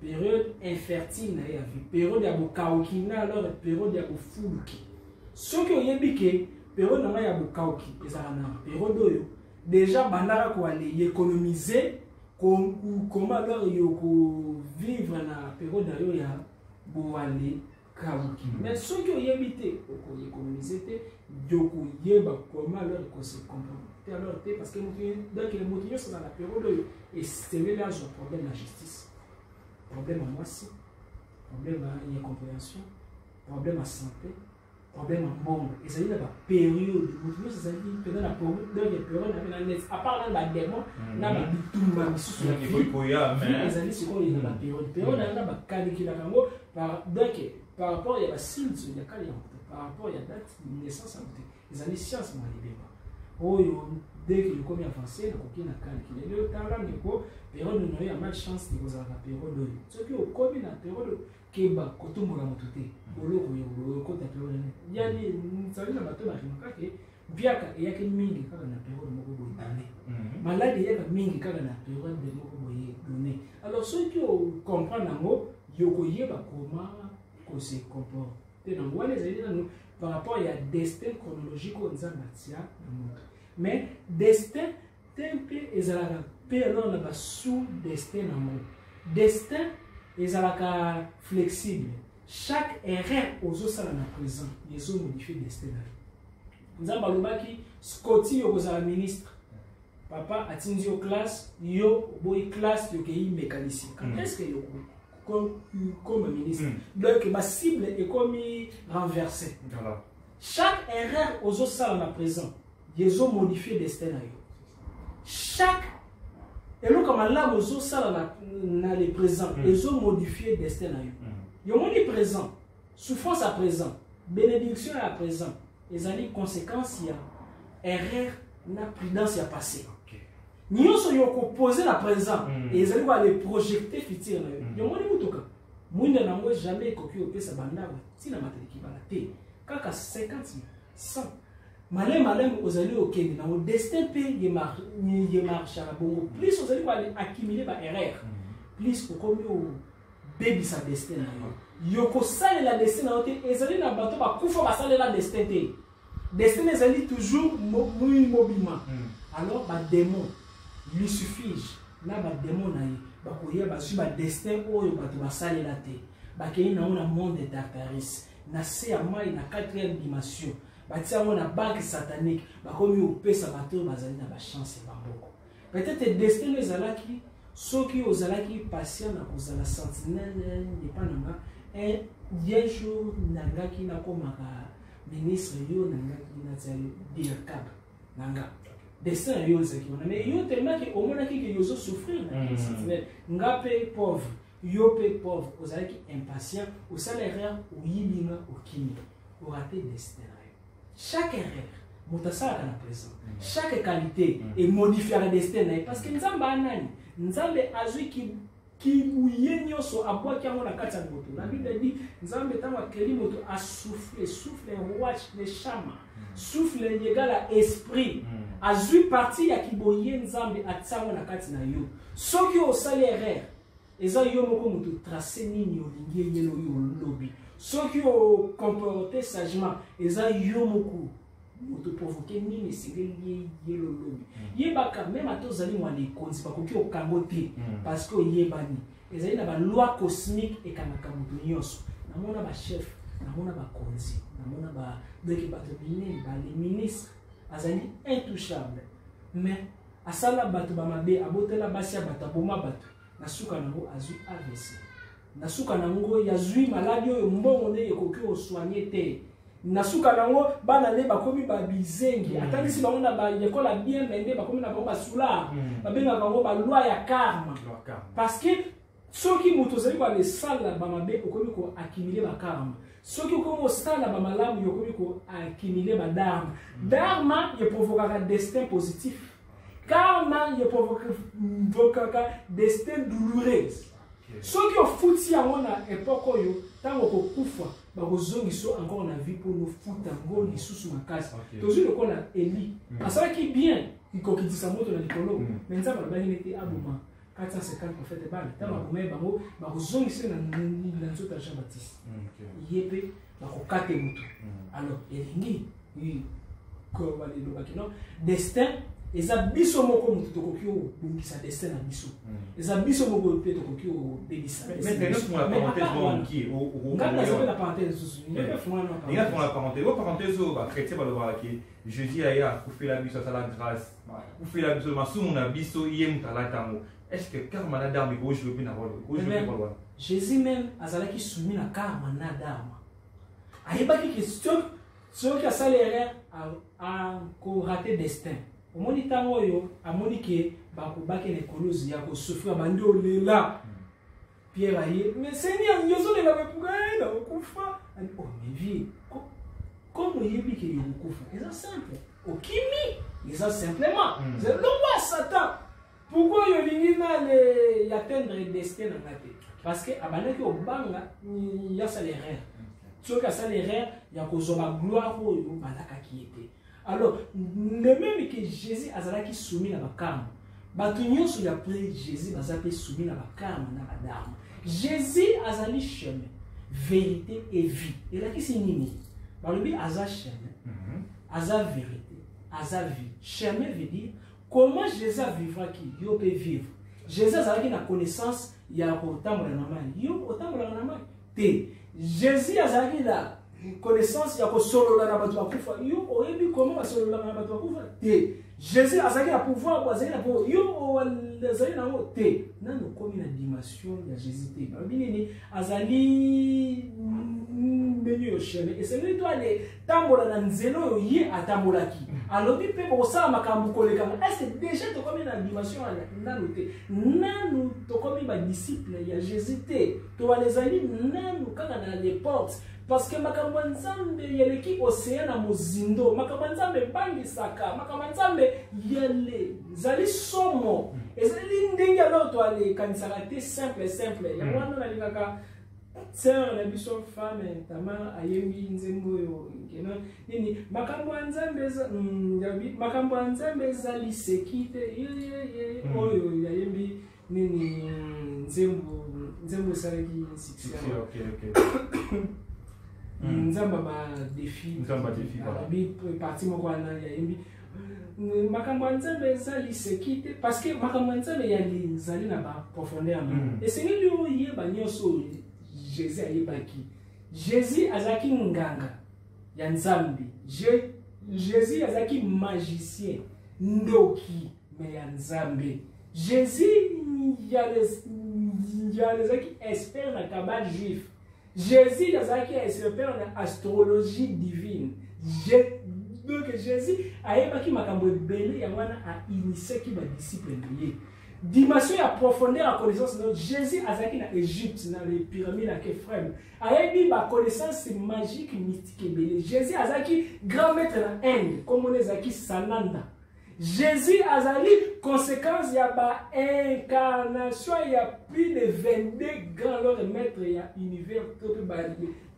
période infertile dans la vie, période de kaoki, alors période de fuluki. Ce qui est bien, période de kaoki, période déjà, bandara ko aller économiser. Comment alors il faut vivre dans la période d'ailleurs pour aller kabuki mais ceux qui ont évité pour économiser comment alors qu'on se comporte alors parce que donc les motifs sont dans la période et c'est là un problème de la justice problème à moitié problème à incompréhension problème à santé problème en monde et ça dit la période motivation ça dit pendant la période à part là démon na ba bitumba misusu il faut y a mais les années c'est quoi dans la période na ba calcul kango par donc par rapport il y a signe il y a calé par rapport il y a date de naissance les années science m'a libéré oh dès que comme avancé na kokina calcul le temps là niko période no ya mal chance de vous avoir période ce qui au comme na période keba kotumbuka mutute oloko yo ko ta période ni yani nsali na bato na kimaka biaka yake mingi kaka na période moko boye donné malade yaka mingi kaka na période de moko boye donné alors ceux qui comprennent ngo yoko yeba comment qu'on se comporte donc voilà les aider par rapport à destin chronologique aux amatia mais destin tempe ezalaka pe alors na sous destin na mo destin ezalaka flexible chaque erreur aux osala na présent les ont modifié destin nzamba lobaki Scotty okozala ministre papa atindi yo classe yo boy classe yo kei mécanicien quand est-ce que yo comme ministre. Donc, ma cible est comme renversée. Voilà. Chaque erreur aux autres salles à présent, ils ont modifié le destin. Chaque et là, comme là, aux autres salles à les présents, ils ont modifié le destin. Ils ont dit présent, souffrance à présent, bénédiction à présent. Ils ont dit conséquences, il y a erreur, la prudence à passé. Nous avons posé la présent et ils ont les projeter futur. Ils ont dit tout cas. Moi, je n'ai jamais copié au PS Banda. Si la matière qui va la paix, quand 50 000, 100, malin, aux alliés au Kenya, dans le destin pays, il marche à la bongo. Plus aux alliés vont accumuler ma erreur, plus au commun au baby sa destin. Yoko sale la destin, et les alliés dans le bateau, va couper sale la destin. Destin, les alliés toujours mobilement. Alors, ma démon, lui suffit. Là, ma démon, ba destin oyo bato basale la te bakei na on monde d'Artaris na se ya mai na 4e dimension batia on na banque satanique bakomi opesa bato bazali na ba chance bamboko peut-être destin ezalaki soki ozalaki patient na kozala sentinelle ne pas nanga un bien jour nangaki na komaka ministre yo nangaki na tsali directeur nanga destin yo zaki on mais yo tellement que au moins qui yo souffrir na sentinelle ngape pauvre yo pe pauvre ozalaki impatient au salaire au yibinga au kimi au raté destin chaque erreur mutasaka na présent chaque qualité est modifier le destin parce que nzamba nani nzambe azui ki buyenyo so abwa ki na kati ya moto la Bible dit nzambe tango akeli moto a souffle watch le chama souffle égale à esprit azui parti ya kiboye nzambe atsango na kati na yo soki o salaire eza yo moko moto tracer nini olingi yelo yo lobi soki o comporter sagement eza yo moko moto provoquer nini singeli yelo lobi yebaka même atozali mwa likonzi bakoki okangote parce que yebani ezali na ba loi cosmique et kanaka moto nyonso namona ba chef namona ba konzi namona ba deki bato minene ba les ministres azali intouchable mais asala bato ba mabe abotela basi bato boma bato nasuka nango azui AVC nasuka nango yazui maladie oyo mbongo ne ekoki osoigner te nasuka nango bana ne bakomi ba bizengi atangisi bango na ba yekola bien mende bakomi na bango basula babenga bango ba loi ya karma parce que soki moto zali ba le sala ba mabe okomi ko accumuler ba karma soki okomi sala ba malamu yokomi ko accumuler ba dharma dharma ye provoquera destin positif karma ye provoquera destin douloureux soki ofuti yango na époque oyo tango kokufa bakozongiso encore na vie pour nous futa ngo lisusu makasi tozwi lokola Eli asalaki bien ikokitisa moto na likolo mais nzambe alobaki nete aboma 450 prophètes bana tango akomai bango bakozongisa na nzoto ya Jean Baptiste ye mpe bakokate moto alors elingi kobalelobaki non destin eza biso moko mutu tokoki obungisa destin na biso eza biso moko pe tokoki obebisa maintenant la parenthèse banquier la parenthèse il a la parenthèse ba chrétien baloba ki Jésus aya kufela biso sala grâce kufela biso masumu na biso yem talatango est-ce que karma na dame ko jouer na rôle ko jouer rôle Jésus même azalaki soumis na karma na dame ayebaki question soki asala erreur a ko rater destin omoni tango yo amoni ke bakubaki na ekolozi ya kosouffrir bandi olela Pierre aye mais Seigneur yozolela bepuka na okufa oh mais vie comme oyebi ke yo okufa eza simple okimi eza simplement c'est longwa Satan pourquoi yo lingi na le atteindre destin na ngate parce que abandaki obanga ya salaire soki asala erreur ya kozwa gloire oyo balakaki ete alors le même que Jésus azalaki soumis na bakarma bato nyonso ya après Jésus bazaki soumis na bakarma na badarma Jésus azali chemin vérité et vie elakisi nini balobi aza chemin aza vérité aza vie chemin veut dire comment Jésus vivra qui yo peut vivre Jésus azalaki na connaissance ya kotambola na mai yo otambola na mai te Jésus azalaki là connaissance ya kosolola na bato bakufa yo oyebi comment basolola na bato bakufa te Jésus azali na pouvoir bo azali na pouvoir yo azali nango te nano komi na dimension ya Jésus te babi nini azali mbenyu yo sheme esengeli to ale tambola na nzelo yo ye atambolaki alobi pe bosala makambo kolekanga est-ce que déjà tokomi na dimension ya nano te nanu tokomi ba disciple ya Jésus te to balezali nanu kaka na les portes parce que makambo nzambe yeleki océan na mozindo makambo nzambe bangisaka makambo nzambe yele zali somo ezali ndenge alors to ale kanisaka te simple ya wana na lingaka sœur na biso femme tama ayembi nzembo yo kena nini makambo nzambe ezali sekite oyo yayembi nini nzembo esalaki succès. Nzamba ba défi parti moko wana yayembi makambo nzambe ezali sekite parce que makambo nzambe yali zali na ba profondeur esengeli oyeba nyonso Jésus ayebaki Jésus azaki nganga ya nzambe Jésus azaki magicien ndoki me ya nzambe Jésus yazaki expert na kabale juif Jésus azaki expert na astrologie divine donc Jésus ayebaki makambo ebele ya wana a iniseki ba disciple ye dimension ya profondeur ya connaissance de Jésus azaki na Égypte na les pyramides à Képhren ayebi ba connaissance magique mystique ebele Jésus azaki grand maître na Inde comme on ezaki Sananda Jésus azali conséquence ya ba incarnation ya plus de 22 grands lors maîtres ya univers tout ba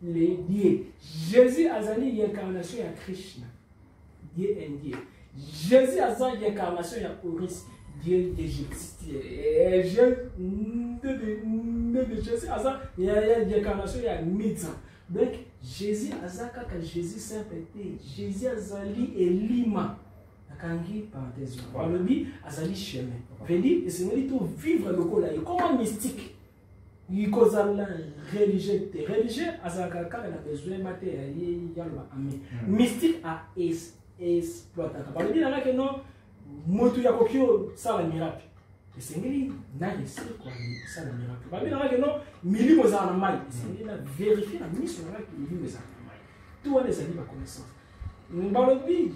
les dieux Jésus azali incarnation ya Krishna Dieu indien Jésus azali incarnation ya Horus Dieu égyptien Jésus azali incarnation ya Mitra donc Jésus azaka ka Jésus simple Jésus azali Elima Kangi parenthèse. Alobi azali chemin. Vedi esengeli to vivre lokola et comment mystique. Ikozala religieux te religieux azaka kaka na besoin mate ya yalba ami. Mystique a exploiter. Alobi na que non motu ya kokio sala miracle. Esengeli na essayer quoi sala miracle. Alobi na que non milimo za na mai. Esengeli na vérifier na mission na que milimo za na mai. Tout on les a dit ba connaissance. Mbalobi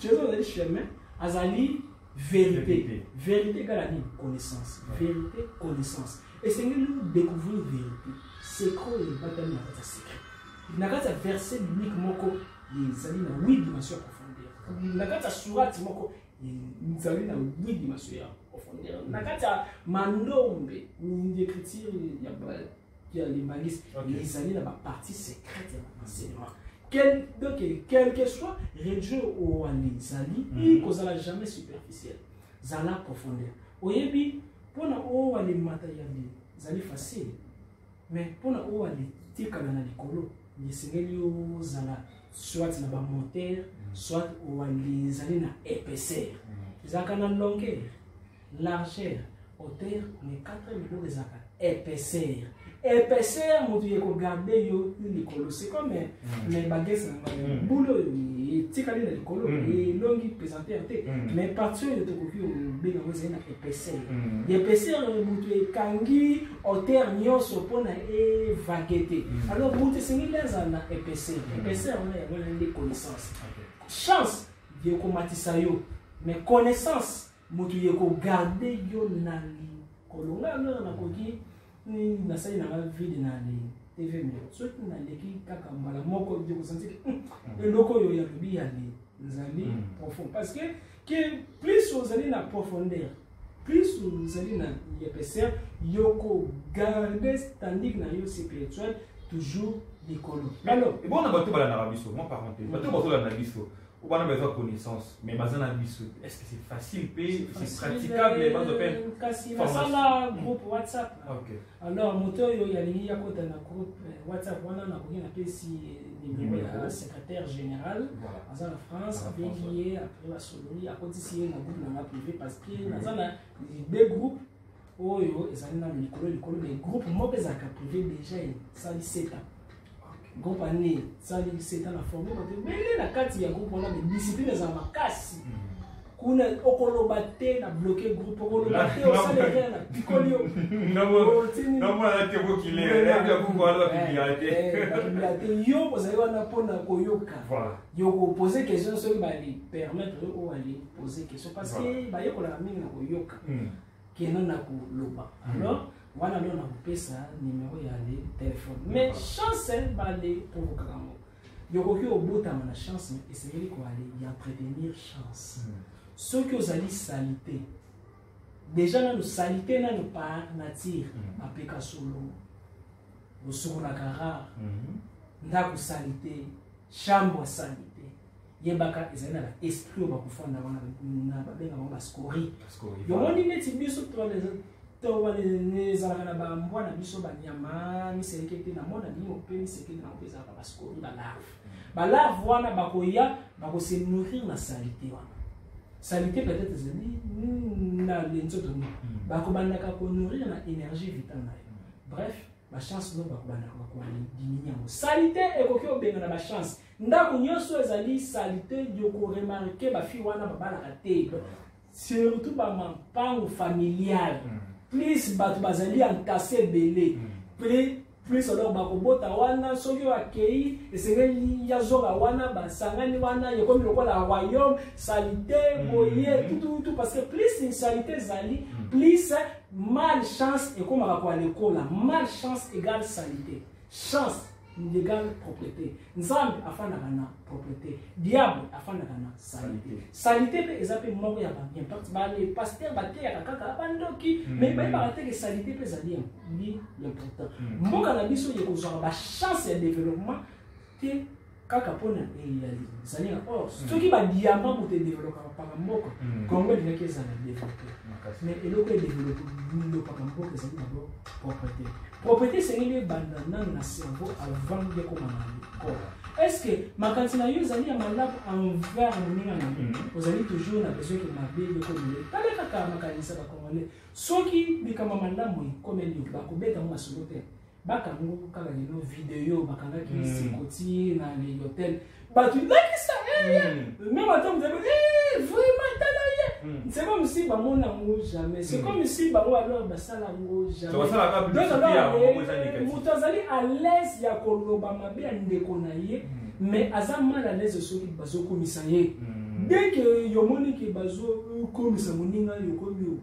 Jésus azali chemin azali vérité vérité galani connaissance vérité connaissance et c'est nous découvrir vérité c'est quoi le bataille na kata secret na kata verset biblique moko ezali na 8 dimensions profondeur na kata sourate moko ezali na 8 dimensions ya profondeur na kata mandombe d'écriture ya limbangis ezali na ba partie secrète ya enseignement donc, quel que soit religion ou alizali, il causera jamais superficiel. Zala profondeur. Oyebi, pour na o ali matayami, zali facile. Mais pour na o ali tika na likolo, ni sengeli o zala soit na ba moteur, soit o ali zali na épaisseur. Zaka na longueur, largeur, hauteur, mais 4 niveaux de zaka épaisseur. Épaisseur, mon Dieu, regarder yo l'écolo. C'est comme les baguettes, boulot, et tikali na l'écolo, et longi présenté. Mais partir de ton cocu, bien vous avez épaisseur. L'épaisseur, mon Dieu, kangi, hauteur, nyonso, pona et vagueté. Alors, vous te sengez les ana épaisseur. Épaisseur, on a des connaissances. Chance, Dieu komatisa yo. Mais connaissance, mon Dieu, garder yo na l'écolo. Na koki. Ni nasali na vie na TV mais surtout na leki kaka mbala moko de sentir le loko yo ya lobi ya nzali profond parce que plus vous allez na profondeur plus vous allez na épaisseur yoko garder standing na yo spirituel toujours l'écolo alors bon on a battu bala na biso moi parenthèse battu battu na biso ou pas besoin de connaissance mais bazana biso est-ce que c'est facile c'est praticable les bases de peine ça groupe WhatsApp OK alors moto yo ya lingi ya kota na groupe WhatsApp wana na koki na pesi numéro ya secrétaire général à la France bien lié après la Soloni à côté si na groupe na privé parce que na zana deux groupes oyo ezali na likolo des groupes moko za ka privé déjà ça 17 ans compagnie ça dit c'est dans la forme mais la carte ya groupe on a des disciplines za makasi kuna okoloba te na bloquer groupe okoloba te au salaire na picolio non moi te ko qu'il est ya ko ala bibliaté yo posé wana pona koyoka yo ko poser question sur ba li permettre ou aller poser question parce que ba yo ko la mingi na koyoka qui non na koloba alors voilà on a coupé ça numéro ya le téléphone mais chance ba les provoquer yo ko au bout ta na chance essayer ko aller y entretenir chance ceux que vous allez salité déjà nous salité na nous pas nature apeka solo au sur la gara ndaku salité chambre salité yebaka ezana la esprit ba kufanda wana na babenga ba scorer yo moni neti biso to les alana ba mbwana biso ba nyama ni sekete na mona ni openi sekete na opeza ba scorer ba larve wana bakoya bakose nourrir na salité wana salité peut-être na lenzoto ni bakobandaka ko nourrir na énergie vitale na bref ba chance no bakobandaka ko diminuer mo salité ekoki obenga na ba chance ndako nyonso ezali salité yoko remarquer ba fi wana babala te surtout ba mampango familial plus batu bazali entassé belé plus alors bakobota wana soki akei esengeli yazoka wana basangani wana yekomi lokola royaume salité boye tout parce que plus une salité zali plus malchance ekomaka kwa lekola malchance égale salité chance égale propriété nzambe afandaka na propriété diable afandaka na salité salité pe ezape moko ya bien parce que les pasteurs bateyaka kaka bandoki mais bayebaka te ke salité pe ezali l'important mboka na biso yekozwaka bachance ya développement te kaka mpona ezali na or soki badiama moto edéveloppaka paka mboka kongo elingaki ezala développé mais eloko edéveloppe lopaka mboka ezali d'abord propriété propriété esengeli ebanda nano na cerveau avant de ekoma na corps est-ce que makanisi na yo ezali ya malamu envers moninga na yo ozali toujours na besoin ke mabe ekomile tala kaka makanisi ya bakongolais soki likama malamu ekomeli bakobeta ngo masolo te bakango kaka lelo video bakangaki sikoti na le hotel bato lakisa même attends vous avez vraiment tala c'est comme si ba mona ngo jamais c'est comme si ba ngo alors basala ngo jamais donc alors mutazali à l'aise ya koloba mabe ya ndeko na ye mais aza mal à l'aise soki bazokomisa ye dès que yomoni ke bazokomisa moninga yokomi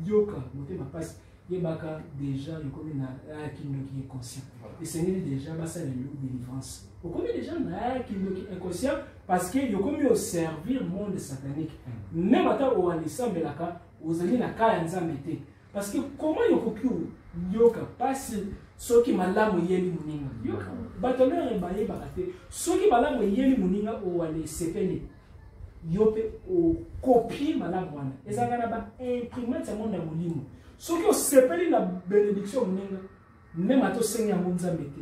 yoka motema pasi yebaka déjà yokomi na kindoki inconscient esengeli déjà basala le délivrance okomi déjà na kindoki inconscient parce que yokomi au servir monde satanique même ata oalisambelaka ozali na kaya nzambe te parce que comment yokoki yoka pasi soki malamu yeli moninga yoka bato lere bayebaka te soki malamu yeli moninga oale sepeli yo pe okopie malamu wana ezalaka na baimprimante ya monde ya molimo soki osepeli na bénédiction moninga même ata osengi yango nzambe te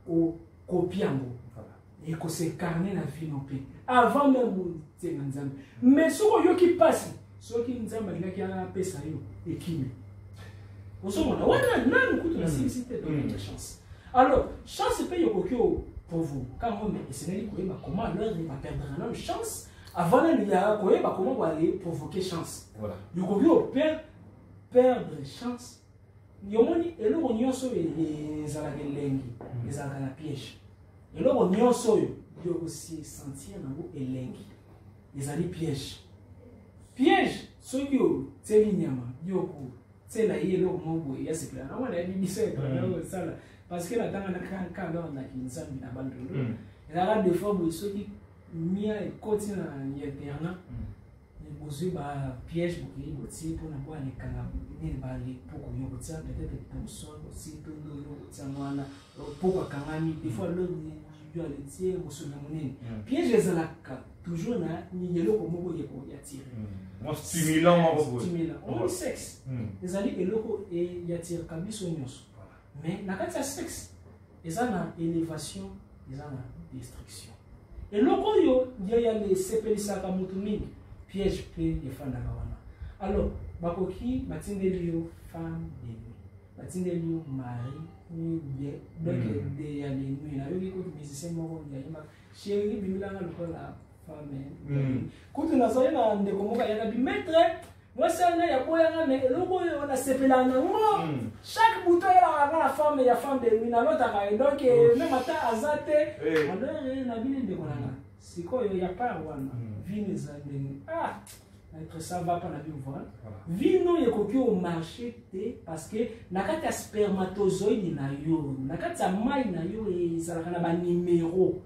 okopie yango ekosekarne na vino mpe avant même otenga nzambe mais soki oyoki mpasi soki nzambe alingaki apesa yo ekimi osomona wana nanu kutu nasilisi te toya chance alors chance mpe yokoki oprovoka ngo me esengeli koyeba comment alors baperdre nanu chance avant nani ya koyeba comment koale provoquer chance yokoki perdre chance yomoni eloko nyonso ezalaka elengi ezalaka na piège eloko nyonso oyo yokosi sentir nango elengi ezali piège soki oteli nyama yokotela ye eloko moko boye ya sepela na wana yabi biso ekosala parce que natanga nakanga ondaki nzambi na bandondo ezalaka des fois boye soki mia ekoti na internat bozwi bapiège bokoyi botie mpona bo alekanga nini balipoko yo kotia peut-être ponson osi tondolo kotia mwana poko akangami des fois lo yo aletie mosolo ya monene piège ezalaka toujours na eloko moko yatire stimulant omoni sexe ezali eloko eyatiraka biso nyonso mais na kati ya sexe eza na élévation eza na destruction eloko oyo yasepelisaka motu mingi piège pe efandaka wana alors bakoki batindeli yo femme de nuit batindeli mari ni bien donc de ya les nuits na yo ko musicien moko ya yima chéri bimilanga lokola femme kutu na soye na ndeko moka ya bi maître moi ça na ya boya mais lobo on a sepela na mo chaque bouton ya la femme ya femme de nuit na l'autre donc même ata azate alors na bine ndeko na siko yo ya pa wana vini za ndeni être ça va pas la vie voir vino yekoki au marché parce que nakati ya spermatozoïde na yo nakati ya mai na yo ezalaka na ba numéro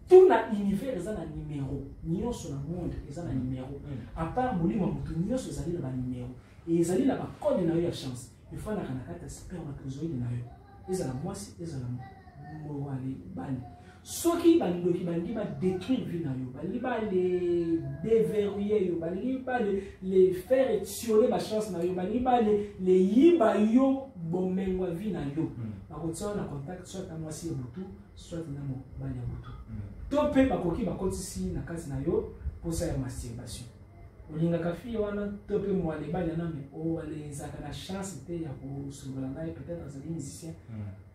tout na univers eza na numéro nyonso na monde eza na numéro à part molimo mutu nyonso ezali na ba numéro et ezali na ba code na yo ya chance efanaka nakati ya spermatozoïde na yo ezala mwasi ezala mowale bani soki bandoki bangi ba détruire vie na yo bali ba les déverrouiller yo bali ba les faire étirer ba chance na yo bali ba les yiba yo bomengwa vie na yo bakotsana na contact soit à mwasi butu soit na mo bali ya butu to pe bakoki bakotisi na kati na yo posa ya masturbation olingaka fille wana to pe mwale bali na me o ale zaka na chance te ya ko solola na peut-être azali musicien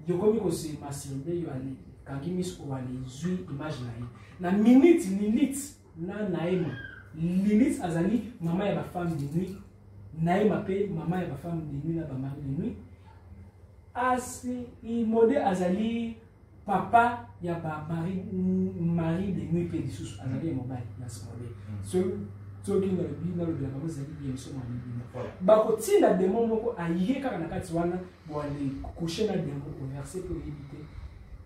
yo komi ko se masturber yo ali kangimis o ali zui image na minute na naima limite azali mama ya ba femme de nuit naima pe mama ya ba femme de nuit na ba mari de nuit asi i mode azali papa ya ba mari de nuit pe disus azali mobile na smole so qui na le bien azali bien so na bien ba ko tinda demo moko aye kaka na kati wana bo ali coucher na demo ko verser pour éviter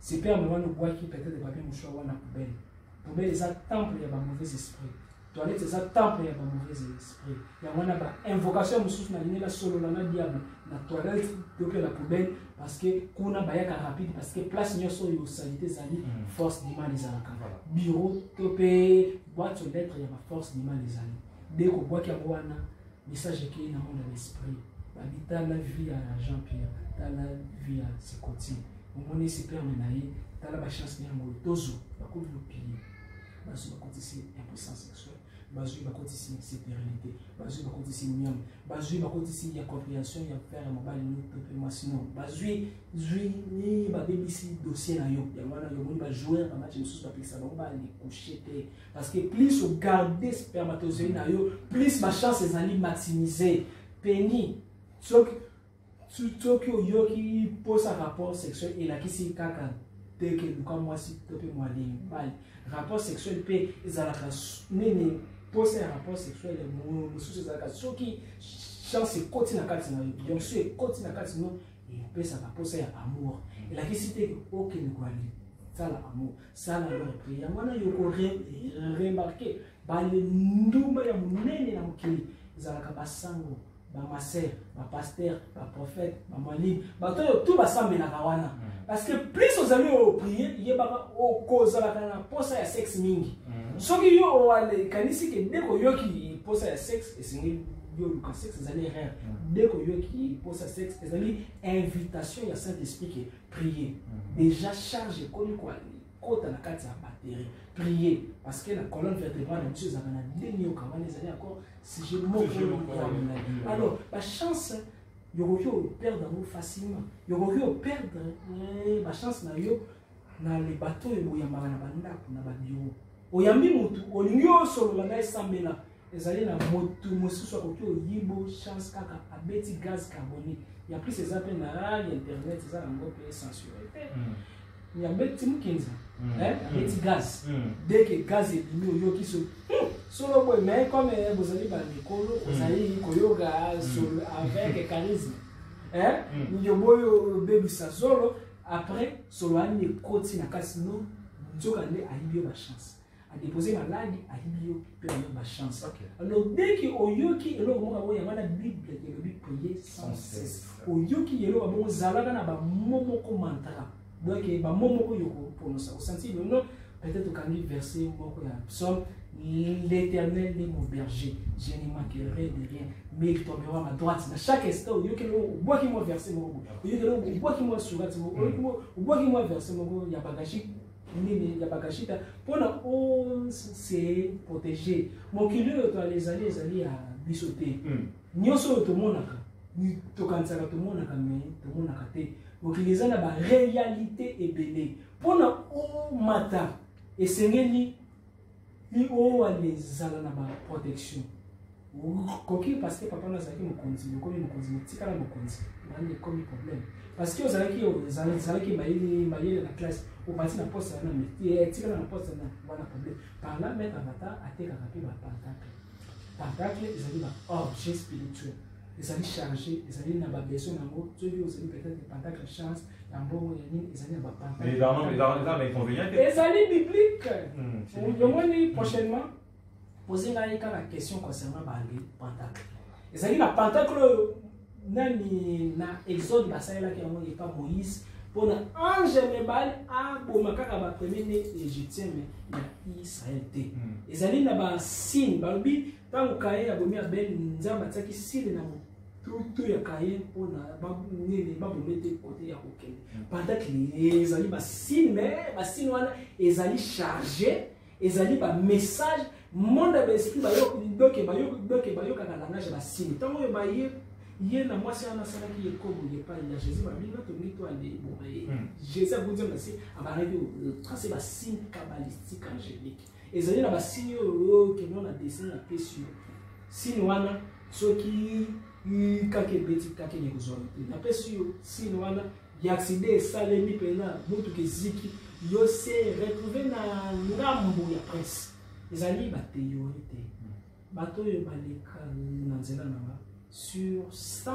c'est père me wana bois qui peut-être pas bien mouchoir wana poubelle les temple ya ba mauvais esprit toilette les temple ya ba mauvais esprit ya wana ba invocation mususu na linela solo na diable na toilette donc la poubelle parce que kuna bayaka rapide parce que place nyoso yo salité zali force du mal les alaka bureau topé boîte aux lettres ya ba force du mal les ali dès ko bois kia wana message qui na monde l'esprit babita la vie à Jean-Pierre ta la vie à Sikoti on est super menaillé ta la chance ni mo tozo ba ko le pilier bazu ba kotisi impuissance sexuelle bazu ba kotisi stérilité bazu ba kotisi miam bazu ba kotisi ya compréhension ya faire mobile ni topé moi sinon bazu ni ba BBC dossier na yo ya wana yo moni ba jouer ba match mususu ba pisa ba les coucher parce que plus au garder spermatozoïde na yo plus ma chance ezali maximiser peni Tokyo yoki pose un rapport sexuel et la kisi kaka dès que nous comme moi si topé moi les rapport sexuel pe ezalaka nene pose un rapport sexuel et mususu ezalaka soki chance continue na kati na bien sûr continue na kati no et pe ça va poser amour et la kisi te ok ne quoi ça l'amour ça la prière wana yoko remarquer ba le ndumba ya munene na mukili ezalaka basango ba maser, ba pasteur, ba prophète, ba malim, ba tout ba sambe na kawana. Parce que plus aux amis au prier, il y a au cause la kana posa ya sexe mingi. Soki yo o ale kanisi ke deko yo ki posa ya sexe et singi yo le sexe zali rare. Deko yo ki posa sexe ezali invitation ya Saint-Esprit qui prier. Déjà charge connu quoi. Kota na kati ya batterie prier parce que la colonne vertébrale de choses avana demi au kamane zali encore si je moque alors la chance yo perdre d'amour facilement yo perdre la chance na yo na les bateaux yo ya mara na banda na ba bureau oyambi mutu olingi solo la na esambela ezali na motu mosusu ko yibo chance kaka abeti gaz carbonique ya plus ces appels na internet ça ngo pe censuré il y a beti mukinza beti gaz dès que gaz est mis au yoki solo boy mais comme vous allez ba mikolo vous allez koyoga solo avec charisme yo boyo baby sa solo après solo ani koti na kasino nzoka ne ayibio ba chance a déposer malade ayibio pe ba chance alors dès que oyoki elo mo ka ya wana bible ke le prier sans cesse oyoki elo ba mo zalaka na ba momo ko mantra donc ba momo ko yoko prononcer au senti non peut-être quand il verset moko ya psaume l'Éternel est mon berger je ne manquerai de rien mais il tombera à ma droite à chaque instant yoki lo bois qui moi verset moko yoki lo bois qui moi surati moko bois qui moi verset moko ya bagashi nini ya bagashita pona on c'est protéger mokili to les alliés à bisoter nyoso to monaka tokanisaka tomonaka me tomonaka te mokili eza na baréalité ebele mpona omata esengeli oyo ezala na baprotection koki parce que papa nazalaki mokonzi okomi mokonzi motikala mokonzi nani ekomi problème parce que ozalaki mayele na classe opati na poste na métier etikala na poste na wana problème par là maître avata atekaka mpe bapentacle pentacle ezali baobjet spirituel ezali chargé ezali na babesoin yango soki ozali peut-être pentacle chance ya mbongo ya nini ezali na bapentacle ezali biblique yomoni prochainement posez ngai kaka question concernant bali pentacle ezali na pentacle oyo nani na exode basalelaki yango epa Moïse mpona ange mibale aboma kaka bapremier ne égyptien me ya Israel te ezali na basine balobi ntango kaye abomi abel nzambe atiaki sile na motutu ya kaye mpona nini babome te kote ya kokende pentacle ezali basine me basine wana ezali chargé ezali bamessage monde ya baesprit bayokaka langage basine ntango oyo baye ye na mwasi wana asalaki yekobo epai ya jésus babinga tongi to ale boye jésus abunzi na se abaraki trace basine kabbalistique angélique ezali na basine oyo keno na dessin na pesi sine wana soki kake beti kake nekozwa te na pesi yo sine wana ya accident esalemi mpena motuka eziki yo se retrouvé na ngambo ya prince ezali batéorité bato oyo baleka na nzela nanga sur 100%,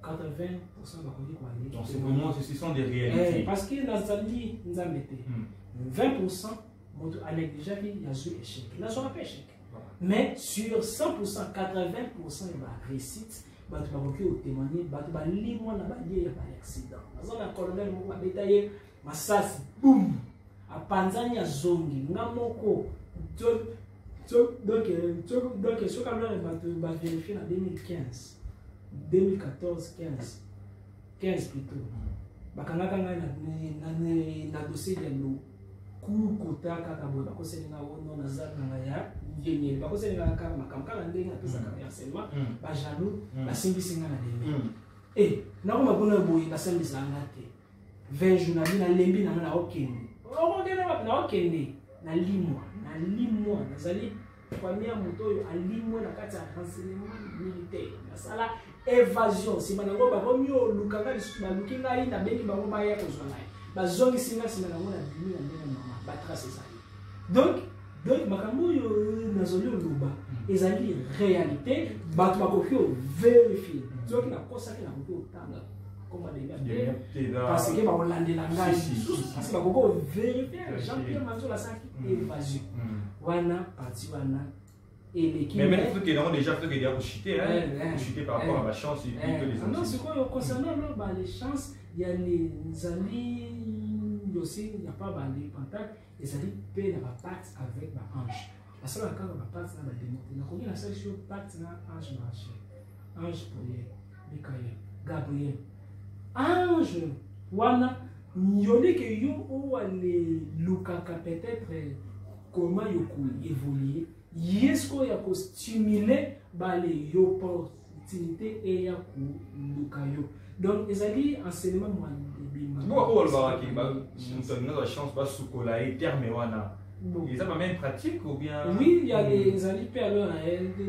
80% donc c'est vraiment, ce sont des réalités. Parce que Nazali nous a mis 20%, a négligé qu'il y a eu échec. Il n'a pas échec. Mais sur 100%, 80%, il va réussite. Il va témoigner, il va lire moi il y a un accident. Dans un colonel, il va détailler ma sas, boum, à Panzania zongi, ngamoko. Donc, ce qu'on va vérifier en 2015, 2014, 15 plutôt. Bakangaka na dossier de l'eau. Kota kaka boda ko selinga wono na zaka na ya yenye ba ko selinga kaka makamka na ndenga pesa ka harcèlement ba jaloux ba simbisinga na demi na ko mabona boyi ba sambisa ngate 20 jours na lembi na okende na okende na limwa nazali première moto yo alimwa na kati ya renseignement militaire nasala évasion si banango ba komi o lukanga lisusu ba lukinga ina bengi bango ba ya kozwa naye bazongi singa sima na mona bimi na ndenge normal ba trace ezali donc makambo yo nazoli oluba ezali réalité bato bakoki o vérifier soki na kosa ke na koki otanga comme des parce que ba olandela ngai parce que bakoko o vérifier Jean-Pierre Manzola saki évasion wana parti wana et l'équipe mais maintenant il faut déjà fait que déjà chuter chuter par rapport à la chance et puis que les autres non c'est quoi concernant les chances il y a les amis aussi il n'y a pas les pentacles les amis paient la pacte avec l'ange la seule quand la pacte na la démonter na combien la seule chose pacte na ange marché ange pour Michael Gabriel ange wana nyone que yo ou les lukaka peut-être comment yo évoluer yesko ya ko stimuler ba les opportunités et ya ko lukayo donc ezali enseignement moi la chance pas sous la terme wana ils ont même pratique ou bien oui il y a des alliés alors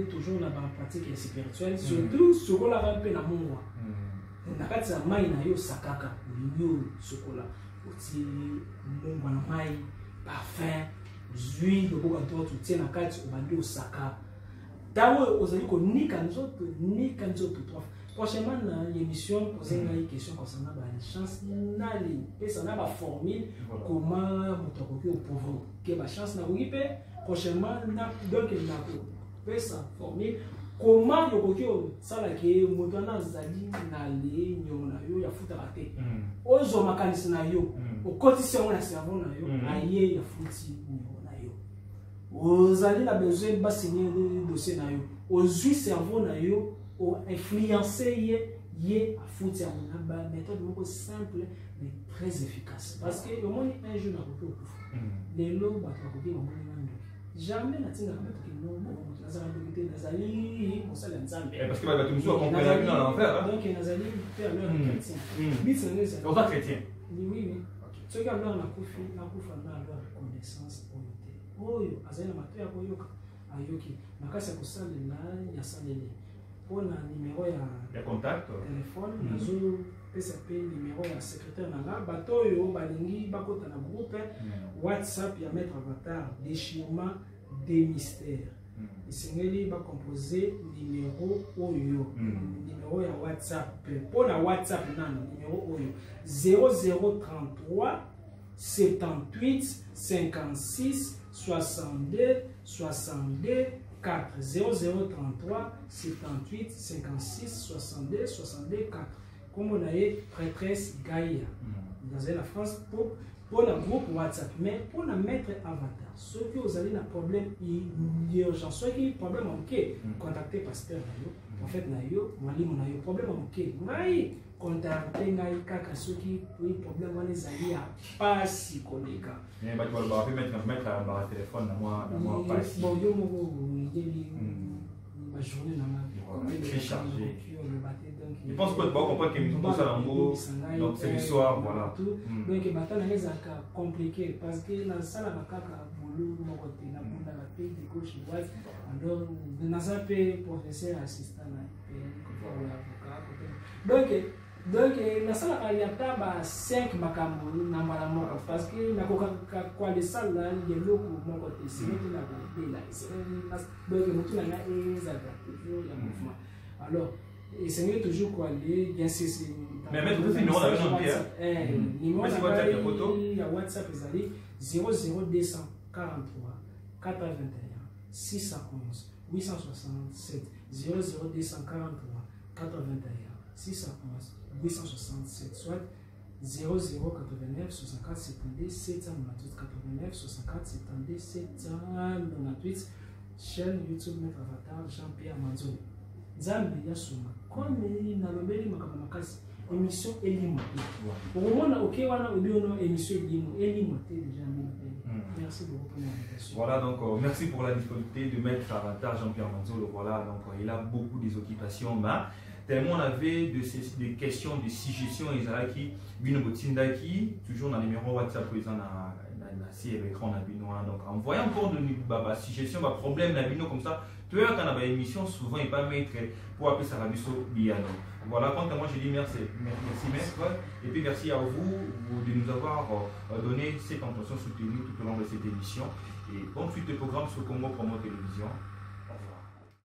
toujours la pratique spirituelle surtout ce qu'on a peu na mungu na kati ya mai na yo sakaka yo sokola oti mungu na mai parfum huile de boka to tient na kati obandi osaka tawo ozali ko nika nzoto toi prochainement na émission poser une question concernant la chance na li pesa na ba formule comment motokoki au pauvre que ba chance na oui pe prochainement na donc na ko pesa formule comment yokoki o sala ke moto na zali na le nyona yo ya futa bate ozo makanisi na yo okotisi na cerveau na yo aye ya futi nyona yo ozali na besoin ba signer dossier na yo ozui cerveau na yo o influencer ye a futi ya na ba méthode moko simple mais très efficace parce que au moins un jour na koki okufa lelo ba koki ba mona nando jamais natinga mettre que non bon nazala docteur nazali mosala nzambe parce que tu me sois compris dans l'enfer donc nazali faire leur chrétien but c'est ça chrétien oui ce qui a alors nakufa na leur reconnaissance oyo azali na mato ya koyoka ayoki makasi ya kosalela ya salele mpona numéro ya contact téléphone nazo pesa pe numéro ya secrétaire na nga bato oyo balingi bakota na groupe WhatsApp ya Maître Avatar déchirement des mystères esengeli bacomposer numéro oyo numéro ya WhatsApp mpona WhatsApp nano numéro oyo 0033 78 56 62 62 4 0033 78 56 62 62 4 comme on a eu prêtresse Gaïa dans la France pour le groupe WhatsApp mais pour la mettre Avatar ceux qui ont un problème urgent ceux qui ont un problème manqué contacter pasteur en fait nayo mwalimu nayo problème manqué ngai contacter ngai kaka ceux qui ont problème wana ezali ya pasi koleka mais bato ba mettre ba téléphone na moi pasi bon yo moko ngeli ma journée na ma très chargé. Je pense que tu vas comprendre que nous sommes en gros, donc c'est l'histoire, voilà. Donc les batailles les compliquées parce que dans ça la kaka boulot mon côté na bunda la paix de gauche droite alors dans un pays professeur assistant avocat donc na sala ya taba 5 makambo na mala moko parce que na kwa le sala ya loko mon côté c'est nous la bela donc nous tout na ezaka toujours ya mouvement alors et c'est toujours quoi aller bien c'est mais même tout numéro avec un pierre numéro de photo il y a WhatsApp ezali 00243 421 611 867 00243 421 611 867 soit 0089 64 72 798 89 64 72 798 chaîne YouTube Maître Avatar Jean-Pierre Manzoni Nzambe ya soma comme na lobeli makambo makasi émission elimo te omona OK wana obiono émission elimo te déjà merci beaucoup pour l'invitation. Voilà donc merci pour la disponibilité de Maître Avatar Jean-Pierre Manzolo. Voilà donc il a beaucoup des occupations mais tellement on avait des questions de suggestions Isaki bino botindaki toujours dans le numéro WhatsApp présent na écran na bino donc envoyez encore de suggestions ba problème na bino comme ça tu vois quand on a une émission souvent il pas mettre pour appeler ça rabiso biano. Voilà, quant à moi je dis merci maître et puis merci à vous de nous avoir donné cette attention soutenue tout au long de cette émission et bonne suite de programme sur Congo Promo Télévision.